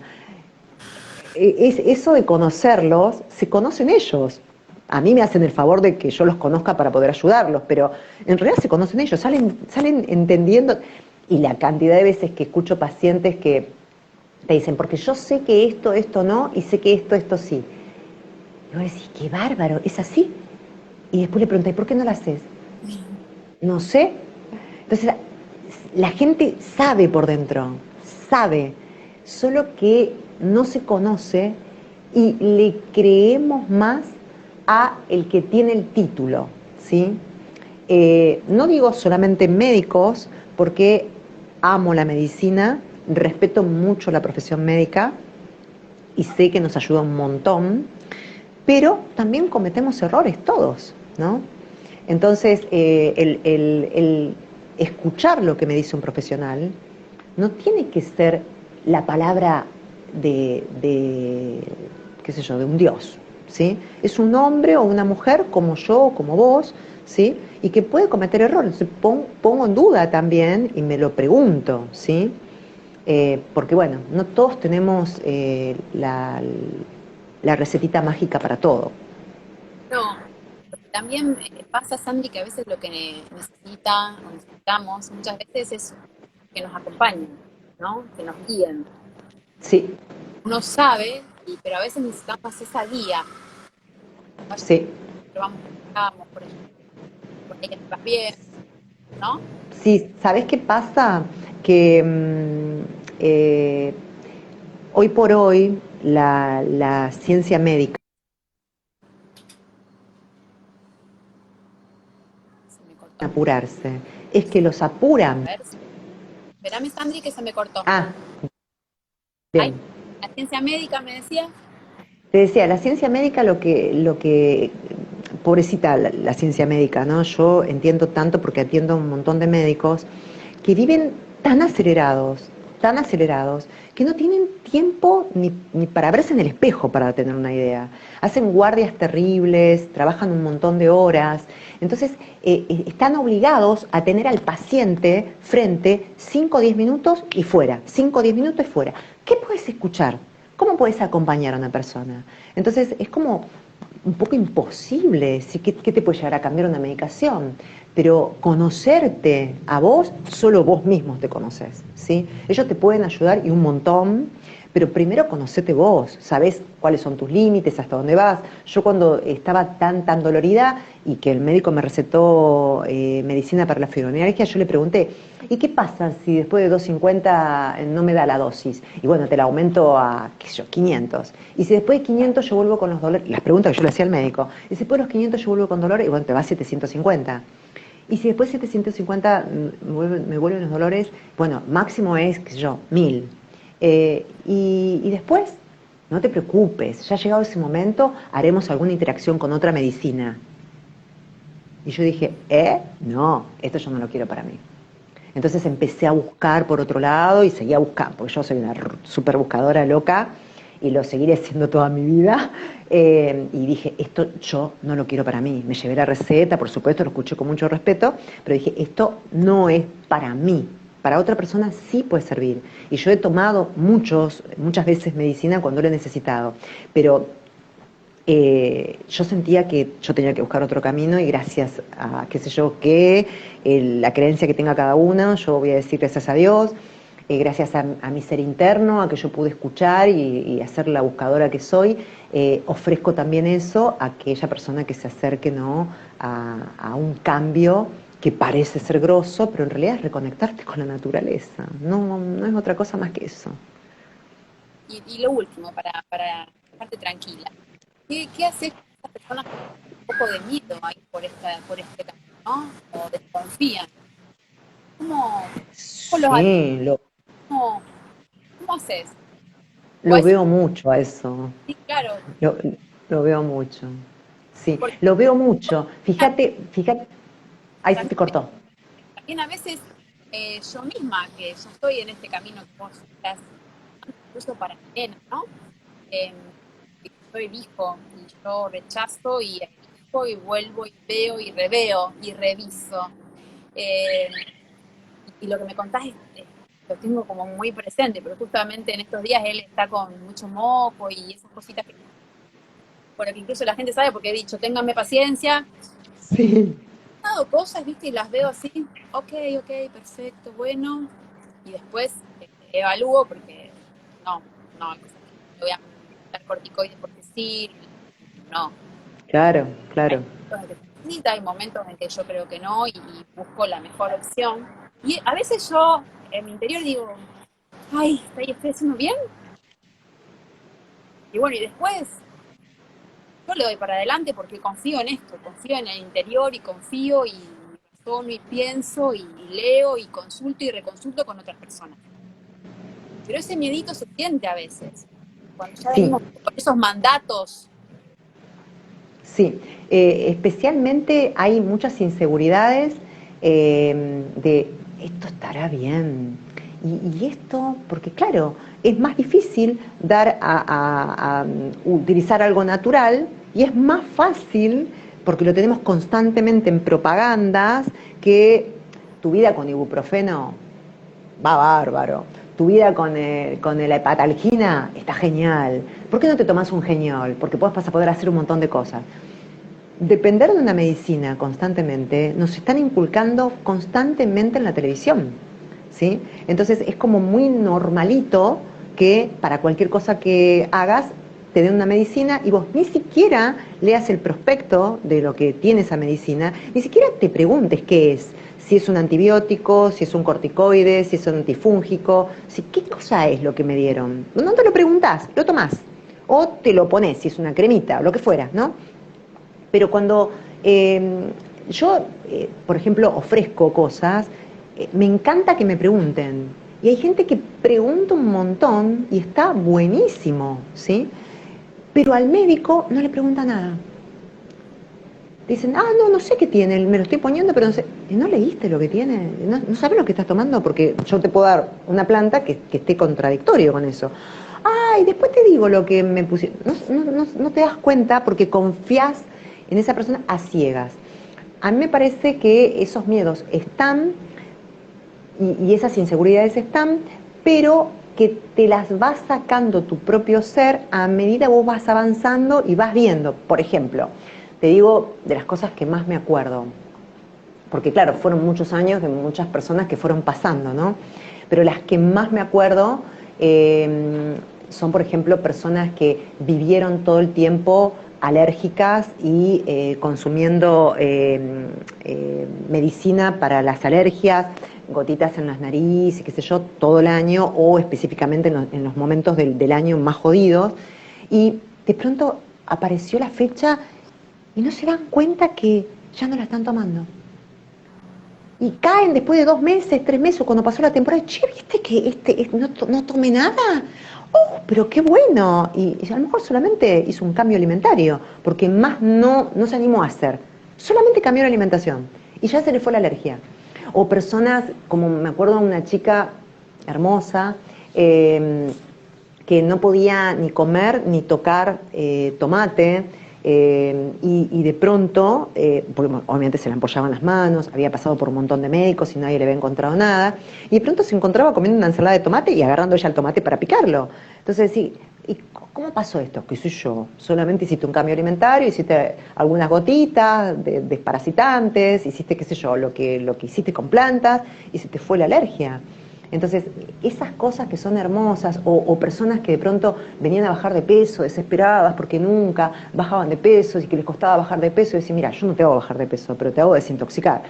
Eso de conocerlos, se conocen ellos. A mí me hacen el favor de que yo los conozca para poder ayudarlos, pero en realidad se conocen ellos, salen entendiendo. Y la cantidad de veces que escucho pacientes que te dicen, porque yo sé que esto no, y sé que esto sí. Y vos decís, qué bárbaro, ¿es así? Y después le pregunté, ¿por qué no lo haces? No sé. Entonces, la gente sabe por dentro, sabe, solo que no se conoce y le creemos más a el que tiene el título, ¿sí? No digo solamente médicos, porque amo la medicina, respeto mucho la profesión médica y sé que nos ayuda un montón, pero también cometemos errores todos, ¿no? Entonces, el escuchar lo que me dice un profesional no tiene que ser la palabra qué sé yo, de un dios, ¿sí? Es un hombre o una mujer como yo o como vos, ¿sí? Y que puede cometer errores. Pongo en duda también y me lo pregunto, ¿sí? Porque bueno, no todos tenemos la recetita mágica para todo. No, también pasa, Sandy, que a veces lo que necesita o necesitamos muchas veces es que nos acompañen, ¿no? Que nos guíen. Sí, Uno sabe, pero a veces necesitamos esa guía. Vaya, sí, pero vamos por ejemplo, por ahí vas bien, ¿no? Sí, ¿sabes qué pasa? Que hoy por hoy la ciencia médica, Se me cortó. apurarse, es que los A apuran. ver, espérame, Sandri, que se me cortó. Ah, Ay, bien. la ciencia médica me decía. Te decía, la ciencia médica pobrecita la ciencia médica, ¿no? Yo entiendo tanto porque atiendo a un montón de médicos que viven tan acelerados, que no tienen tiempo ni para verse en el espejo, para tener una idea. Hacen guardias terribles, trabajan un montón de horas, entonces están obligados a tener al paciente frente 5 o 10 minutos y fuera, 5 o 10 minutos y fuera. ¿Qué puedes escuchar? ¿Cómo puedes acompañar a una persona? Entonces es como un poco imposible, ¿sí? ¿Qué te puede llegar a cambiar una medicación? Pero conocerte a vos, solo vos mismos te conoces, ¿sí? Ellos te pueden ayudar y un montón, pero primero conocete vos, sabés cuáles son tus límites, hasta dónde vas. Yo cuando estaba tan dolorida y que el médico me recetó medicina para la fibromialgia, yo le pregunté, ¿y qué pasa si después de 250 no me da la dosis? Y bueno, te la aumento a, qué sé yo, 500. Y si después de 500 yo vuelvo con los dolores, las preguntas que yo le hacía al médico, y si después de los 500 yo vuelvo con dolores, y bueno, te va a 750. Y si después de 750 me vuelven los dolores, bueno, máximo es, qué sé yo, 1000. Y después, no te preocupes, ya llegado ese momento, haremos alguna interacción con otra medicina. Y yo dije, No, esto yo no lo quiero para mí. Entonces empecé a buscar por otro lado y seguía buscando, porque yo soy una super buscadora loca y lo seguiré siendo toda mi vida. Y dije, esto yo no lo quiero para mí. Me llevé la receta, por supuesto, lo escuché con mucho respeto, pero dije, esto no es para mí. Para otra persona sí puede servir. Y yo he tomado muchas veces medicina cuando lo he necesitado, pero yo sentía que yo tenía que buscar otro camino y gracias a, qué sé yo, la creencia que tenga cada uno, yo voy a decir gracias a Dios, gracias a mi ser interno, a que yo pude escuchar y a ser la buscadora que soy, ofrezco también eso a aquella persona que se acerque, ¿no? a un cambio que parece ser grosso, pero en realidad es reconectarte con la naturaleza, no es otra cosa más que eso. Y lo último, para dejarte tranquila. ¿Qué haces con esas personas que tienen un poco de miedo ahí por este camino, ¿no? O desconfían? ¿Cómo los atiendes? Sí, ¿Cómo, cómo haces? O a lo eso, veo mucho a eso. sí, claro, Lo, lo veo mucho. Sí, porque lo veo mucho. Fíjate, ahí se te cortó. también a veces yo misma, que yo estoy en este camino que vos estás, incluso para mi nena, ¿no? Eh, yo elijo y yo rechazo y elijo y vuelvo y veo y reveo y reviso. Eh, y lo que me contás lo tengo como muy presente, pero justamente en estos días él está con mucho moco y esas cositas que, bueno, que incluso la gente sabe porque he dicho, ténganme paciencia. Sí. He dado cosas, viste, y las veo así, ok, ok, perfecto, bueno, y después evalúo porque no, hay cosas que no le voy a dar corticoides porque sí, no. Claro, Hay claro. momentos en que se necesita, hay momentos en que yo creo que no y busco la mejor opción. Y a veces yo en mi interior digo, ay, estoy haciendo bien. Y bueno, y después yo le doy para adelante porque confío en esto, confío en el interior y confío y razono y pienso y leo y consulto y reconsulto con otras personas. Pero ese miedito se siente a veces, cuando ya Sí, venimos con esos mandatos. sí. Especialmente hay muchas inseguridades de esto estará bien. Y esto, porque claro, es más difícil utilizar algo natural y es más fácil, porque lo tenemos constantemente en propagandas, que tu vida con ibuprofeno va bárbaro. Tu vida con la hepatalgina está genial. ¿Por qué no te tomas un geniol? Porque vas a poder hacer un montón de cosas. Depender de una medicina constantemente nos están inculcando constantemente en la televisión, ¿sí? Entonces es como muy normalito que para cualquier cosa que hagas te den una medicina y vos ni siquiera leas el prospecto de lo que tiene esa medicina, ni siquiera te preguntes qué es. si es un antibiótico, si es un corticoide, si es un antifúngico, si, qué cosa es lo que me dieron. No te lo preguntás, lo tomás. O te lo pones, si es una cremita, o lo que fuera, ¿no? Pero cuando yo, por ejemplo, ofrezco cosas, me encanta que me pregunten. Y hay gente que pregunta un montón y está buenísimo, ¿sí? Pero al médico no le pregunta nada. Dicen, no sé qué tiene, me lo estoy poniendo, pero no sé. ¿No leíste lo que tiene? ¿No sabes lo que estás tomando? Porque yo te puedo dar una planta que esté contradictorio con eso. Y después te digo lo que me pusieron. No te das cuenta porque confías en esa persona a ciegas. A mí me parece que esos miedos están y esas inseguridades están, pero que te las vas sacando tu propio ser a medida vos vas avanzando y vas viendo. Por ejemplo, te digo de las cosas que más me acuerdo, porque claro, fueron muchos años de muchas personas que fueron pasando, ¿no? Pero las que más me acuerdo son, por ejemplo, personas que vivieron todo el tiempo alérgicas y consumiendo medicina para las alergias, gotitas en las narices, qué sé yo, todo el año o específicamente en los momentos del año más jodidos. Y de pronto apareció la fecha y no se dan cuenta que ya no la están tomando. Y caen después de 2 meses, 3 meses, o cuando pasó la temporada, che, ¿viste que no tomé nada? ¡Oh, pero qué bueno! Y a lo mejor solamente hizo un cambio alimentario, porque más no se animó a hacer. Solamente cambió la alimentación y ya se le fue la alergia. O personas, como me acuerdo de una chica hermosa, que no podía ni comer ni tocar tomate, y de pronto, porque obviamente se le ampollaban las manos, había pasado por un montón de médicos y nadie le había encontrado nada, y de pronto se encontraba comiendo una ensalada de tomate y agarrando ella el tomate para picarlo. Entonces, sí, ¿y cómo pasó esto? ¿Qué sé yo? Solamente hiciste un cambio alimentario, hiciste algunas gotitas desparasitantes, hiciste, qué sé yo, lo que hiciste con plantas y se te fue la alergia. Entonces, esas cosas que son hermosas, o personas que de pronto venían a bajar de peso, desesperadas porque nunca bajaban de peso y que les costaba bajar de peso, y decían, mira, yo no te hago bajar de peso, pero te hago desintoxicar.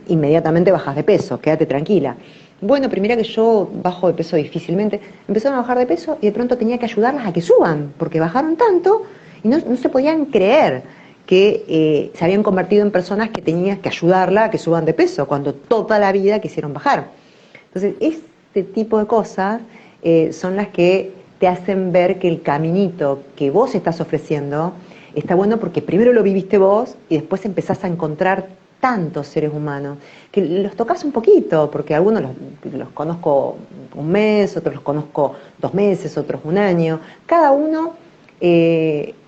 Inmediatamente bajas de peso, quédate tranquila. Bueno, primero que yo bajo de peso difícilmente, empezaron a bajar de peso y de pronto tenía que ayudarlas a que suban, porque bajaron tanto y no se podían creer que se habían convertido en personas que tenías que ayudarla a que suban de peso, cuando toda la vida quisieron bajar. Entonces, este tipo de cosas son las que te hacen ver que el caminito que vos estás ofreciendo está bueno porque primero lo viviste vos y después empezás a encontrar tantos seres humanos que los tocas un poquito, porque algunos los conozco un mes, otros los conozco 2 meses, otros un año. Cada uno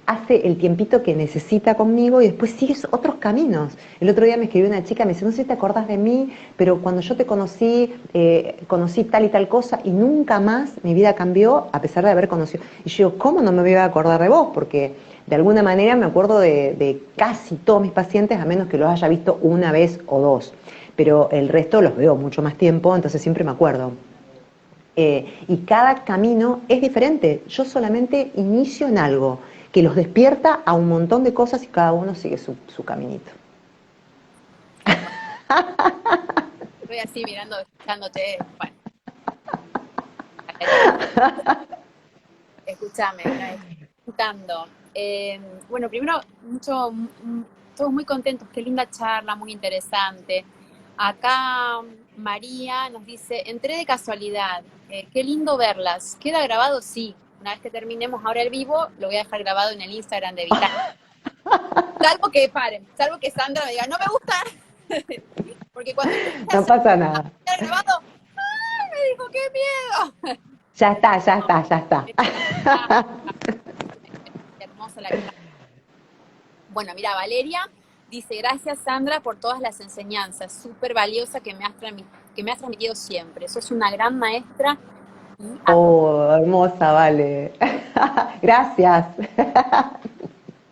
hace el tiempito que necesita conmigo y después sigues otros caminos. El otro día me escribió una chica, me dice, no sé si te acordás de mí, pero cuando yo te conocí, conocí tal y tal cosa y nunca más mi vida cambió a pesar de haber conocido. Y yo digo, ¿cómo no me voy a acordar de vos? Porque de alguna manera me acuerdo de casi todos mis pacientes, a menos que los haya visto una vez o dos. Pero el resto los veo mucho más tiempo, entonces siempre me acuerdo. Y cada camino es diferente. Yo solamente inicio en algo que los despierta a un montón de cosas y cada uno sigue su caminito. Estoy así mirando, escuchándote. Bueno, escúchame, una vez preguntando. Bueno, primero, todos muy contentos, qué linda charla, muy interesante. Acá María nos dice, entré de casualidad, qué lindo verlas. ¿Queda grabado? Sí. Una vez que terminemos ahora el vivo, lo voy a dejar grabado en el Instagram de Vital. Salvo que paren, salvo que Sandra me diga, no me gusta. Porque cuando empecé a No hacer pasa nada. grabado, ¡ay! Me dijo, qué miedo. Ya está, ya está, ya está. Qué hermosa la que está. Bueno, mira, Valeria dice, gracias Sandra por todas las enseñanzas, súper valiosa que me has transmitido siempre. Sos una gran maestra y Oh, hermosa, vale. Gracias.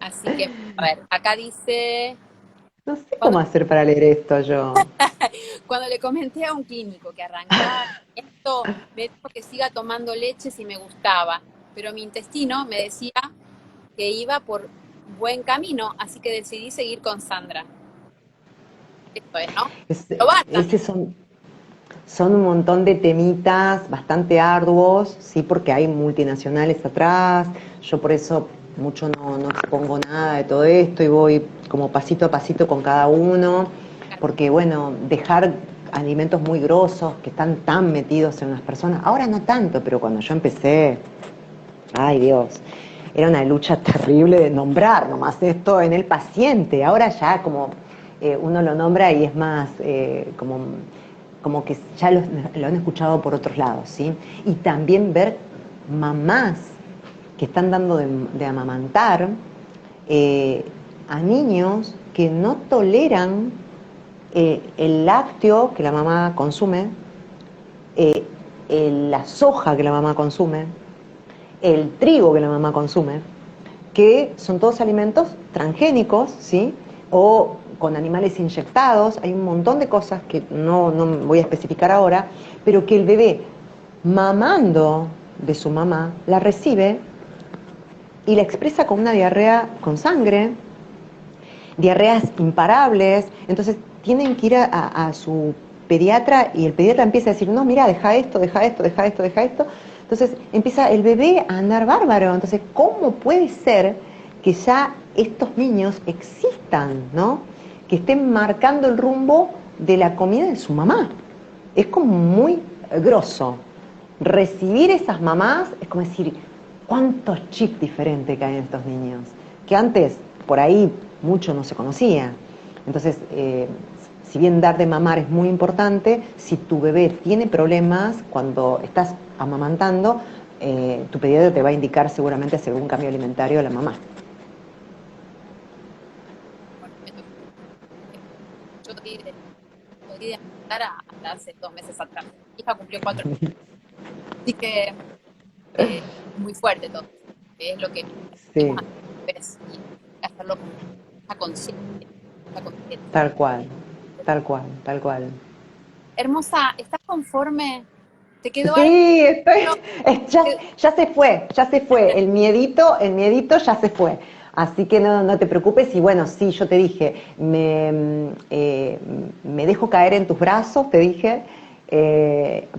así que, a ver, acá dice, No sé cuando, cómo hacer para leer esto yo. cuando le comenté a un clínico que arrancaba esto, me dijo que siga tomando leche si me gustaba, pero mi intestino me decía que iba por buen camino, así que decidí seguir con Sandra. Esto es, ¿no? Es- Probar ese también. son un montón de temitas bastante arduos, sí, porque hay multinacionales atrás. Yo por eso mucho no expongo nada de todo esto y voy como pasito a pasito con cada uno, porque bueno, dejar alimentos muy grosos que están tan metidos en las personas, ahora no tanto, pero cuando yo empecé, ay Dios, era una lucha terrible de nombrar nomás esto en el paciente. Ahora ya como uno lo nombra y es más como que ya lo han escuchado por otros lados, ¿sí? Y también ver mamás que están dando de amamantar eh, a niños que no toleran el lácteo que la mamá consume, eh, la soja que la mamá consume, el trigo que la mamá consume, que son todos alimentos transgénicos, ¿sí? O con animales inyectados, hay un montón de cosas que no voy a especificar ahora, pero que el bebé mamando de su mamá la recibe y la expresa con una diarrea con sangre, diarreas imparables, entonces tienen que ir a su pediatra y el pediatra empieza a decir, no, mira, deja esto, deja esto, deja esto, deja esto. Entonces empieza el bebé a andar bárbaro. Entonces, ¿cómo puede ser que ya estos niños existan, ¿no? Que estén marcando el rumbo de la comida de su mamá? Es como muy grosso. Recibir esas mamás es como decir, ¿cuántos chips diferentes que hay en estos niños? Que antes, por ahí, mucho no se conocía. Entonces, si bien dar de mamar es muy importante, si tu bebé tiene problemas cuando estás amamantando, tu pediatra te va a indicar seguramente hacer un cambio alimentario a la mamá. Bueno, yo di de amamantar hasta hace 2 meses atrás. Mi hija cumplió 4 meses. Así que muy fuerte todo eso, que es lo que venimos Sí, a hacer y hacerlo con mucha conciencia, mucha conciencia. tal cual, tal cual, tal cual. Hermosa, ¿estás conforme? ¿Te quedó algo? Sí, ya, ¿Te- ya se fue, el miedito ya se fue. Así que no te preocupes y bueno, sí, yo te dije, me dejo caer en tus brazos, te dije,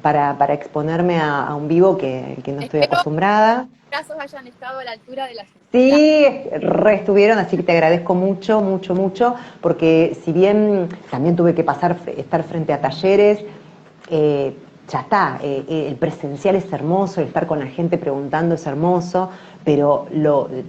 para exponerme a un vivo que no estoy Espero que acostumbrada. los brazos hayan estado a la altura de la necesidad. Sí, re estuvieron, así que te agradezco mucho, mucho, mucho, porque si bien también tuve que estar frente a talleres, eh, ya está, el presencial es hermoso, el estar con la gente preguntando es hermoso, pero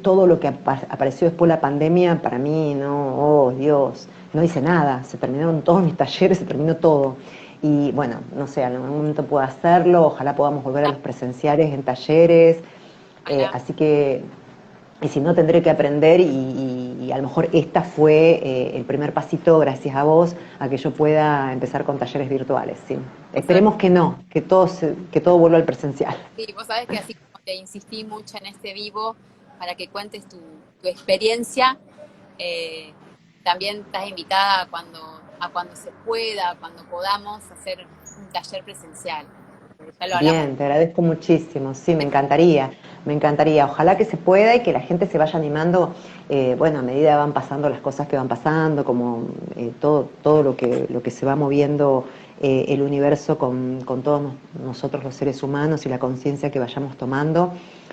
todo lo que apareció después de la pandemia, para mí, no, oh Dios, no hice nada, se terminaron todos mis talleres, se terminó todo. Y bueno, no sé, en algún momento puedo hacerlo, ojalá podamos volver a los presenciales en talleres, Ojalá. así que, y si no, tendré que aprender y a lo mejor esta fue el primer pasito, gracias a vos, a que yo pueda empezar con talleres virtuales, ¿sí? Vos sabés, Esperemos que no, que todo vuelva al presencial. sí, vos sabés que así como te insistí mucho en este vivo para que cuentes tu experiencia, eh, también estás invitada a cuando se pueda, cuando podamos hacer un taller presencial. Ya lo hablamos. Bien, te agradezco muchísimo, sí, me encantaría, ojalá que se pueda y que la gente se vaya animando, bueno, a medida que van pasando las cosas que van pasando, como todo lo que se va moviendo el universo con todos nosotros los seres humanos y la conciencia que vayamos tomando.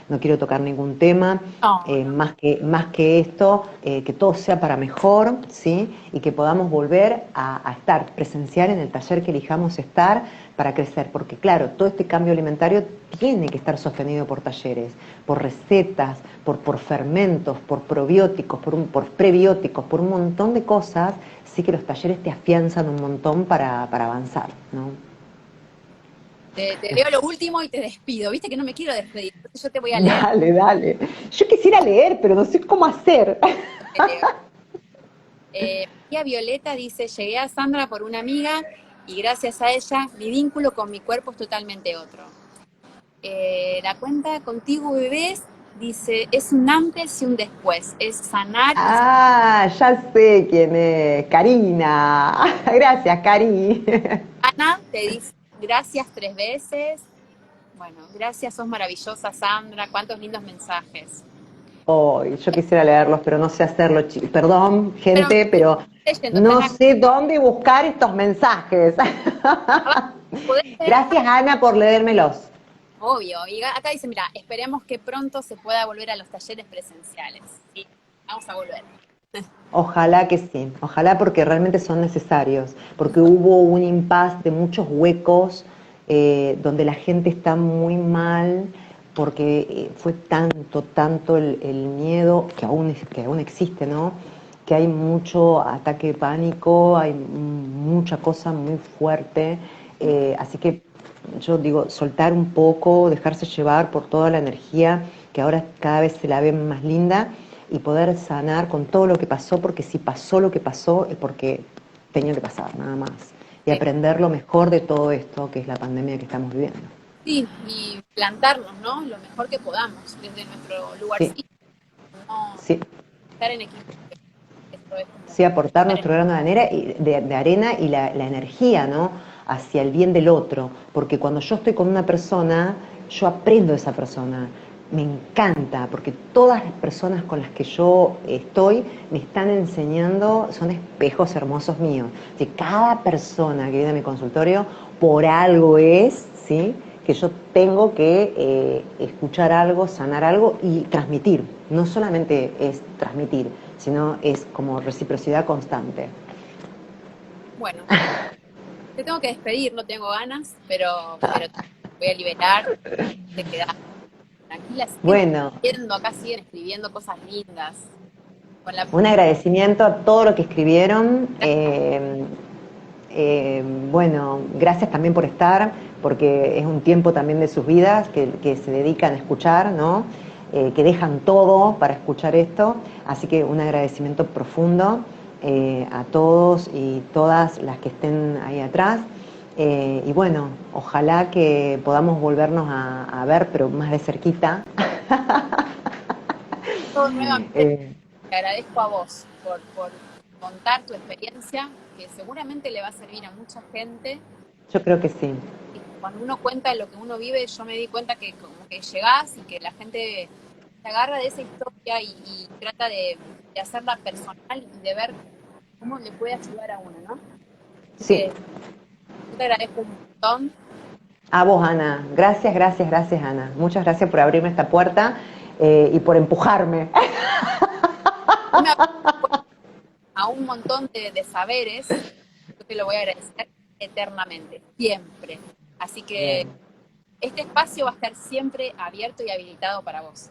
No quiero tocar ningún tema, No, no. más que esto, que todo sea para mejor, ¿sí? Y que podamos volver a estar presencial en el taller que elijamos estar para crecer, porque claro, todo este cambio alimentario tiene que estar sostenido por talleres, por recetas, por fermentos, por probióticos, por prebióticos, por un montón de cosas, sí que los talleres te afianzan un montón para avanzar, ¿no? Te leo lo último y te despido. Viste que no me quiero despedir, entonces yo te voy a leer. Dale, dale. Yo quisiera leer, pero no sé cómo hacer. Te leo. María Violeta dice, llegué a Sandra por una amiga y gracias a ella mi vínculo con mi cuerpo es totalmente otro. La cuenta Contigo Bebés dice, es un antes y un después, es sanar y Ah, ya sé quién es. Karina. Gracias, Cari. sana, te dice gracias 3 veces. Bueno, gracias, sos maravillosa, Sandra, cuántos lindos mensajes. Hoy yo quisiera leerlos, pero no sé hacerlo. Perdón, Pero gente, pero leyendo, no sé dónde buscar estos mensajes. podés leer, Gracias, Ana, por leérmelos. obvio. Y acá dice, mira, esperemos que pronto se pueda volver a los talleres presenciales. Sí, vamos a volver. Ojalá que sí, ojalá porque realmente son necesarios, porque hubo un impasse de muchos huecos donde la gente está muy mal, porque fue tanto el miedo que aún existe, ¿no? Que hay mucho ataque de pánico, hay mucha cosa muy fuerte, así que yo digo, soltar un poco, dejarse llevar por toda la energía que ahora cada vez se la ve más linda y poder sanar con todo lo que pasó, porque si pasó lo que pasó es porque tenía que pasar, nada más. Y aprender lo mejor de todo esto, que es la pandemia que estamos viviendo. Sí, y plantarnos, ¿no? Lo mejor que podamos, desde nuestro Sí, lugarcito, no sí, estar en equipo. Esto es como sí, aportar nuestro grano de arena y la energía, ¿no? Hacia el bien del otro, porque cuando yo estoy con una persona, yo aprendo de esa persona, me encanta, porque todas las personas con las que yo estoy me están enseñando, son espejos hermosos míos. Si cada persona que viene a mi consultorio, por algo es, ¿sí? Que yo tengo que escuchar algo, sanar algo y transmitir. No solamente es transmitir, sino es como reciprocidad constante. bueno. Te tengo que despedir, no tengo ganas, pero te voy a liberar, te quedas tranquila, siguen Bueno, escribiendo, acá siguen escribiendo cosas lindas. Con la un agradecimiento a todo lo que escribieron. Bueno, gracias también por estar, porque es un tiempo también de sus vidas que se dedican a escuchar, ¿no? Que dejan todo para escuchar esto. Así que un agradecimiento profundo a todos y todas las que estén ahí atrás. Y bueno, ojalá que podamos volvernos a ver, pero más de cerquita. todo nuevamente Eh, te agradezco a vos por contar tu experiencia, que seguramente le va a servir a mucha gente. yo creo que sí. Y cuando uno cuenta lo que uno vive, yo me di cuenta que como que llegás y que la gente se agarra de esa historia y trata de hacerla personal y de ver cómo le puede ayudar a uno, ¿no? Así Sí, que yo te agradezco un montón. a vos, Ana. Gracias, gracias, gracias, Ana. Muchas gracias por abrirme esta puerta y por empujarme. Me a un montón de saberes, yo te lo voy a agradecer eternamente, siempre. Así que Bien. este espacio va a estar siempre abierto y habilitado para vos.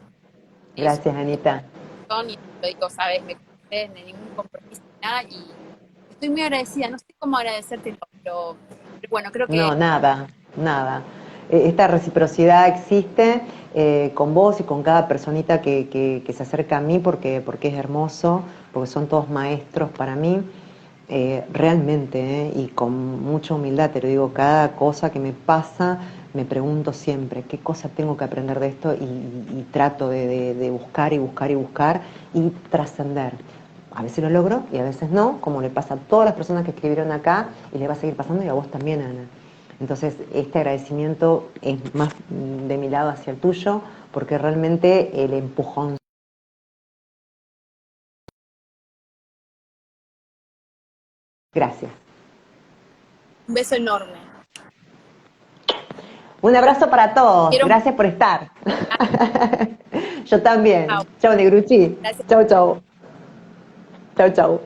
Es Gracias, Anita. un montón y lo digo, sabes, me conocés, de ningún compromiso ni nada y estoy muy agradecida. No sé cómo agradecerte, pero bueno, creo que No, nada, nada. Esta reciprocidad existe con vos y con cada personita que se acerca a mí porque es hermoso, porque son todos maestros para mí. Realmente, y con mucha humildad te lo digo, cada cosa que me pasa, me pregunto siempre qué cosa tengo que aprender de esto y trato de buscar y buscar y buscar y trascender. A veces lo logro y a veces no, como le pasa a todas las personas que escribieron acá y le va a seguir pasando y a vos también, Ana. Entonces, este agradecimiento es más de mi lado hacia el tuyo, porque realmente el empujón. Gracias. un beso enorme. Un abrazo para todos. Quiero Gracias por estar. mucho. Yo también. Chao, Negruchi. Gracias. Chau, chau. Chau, chau.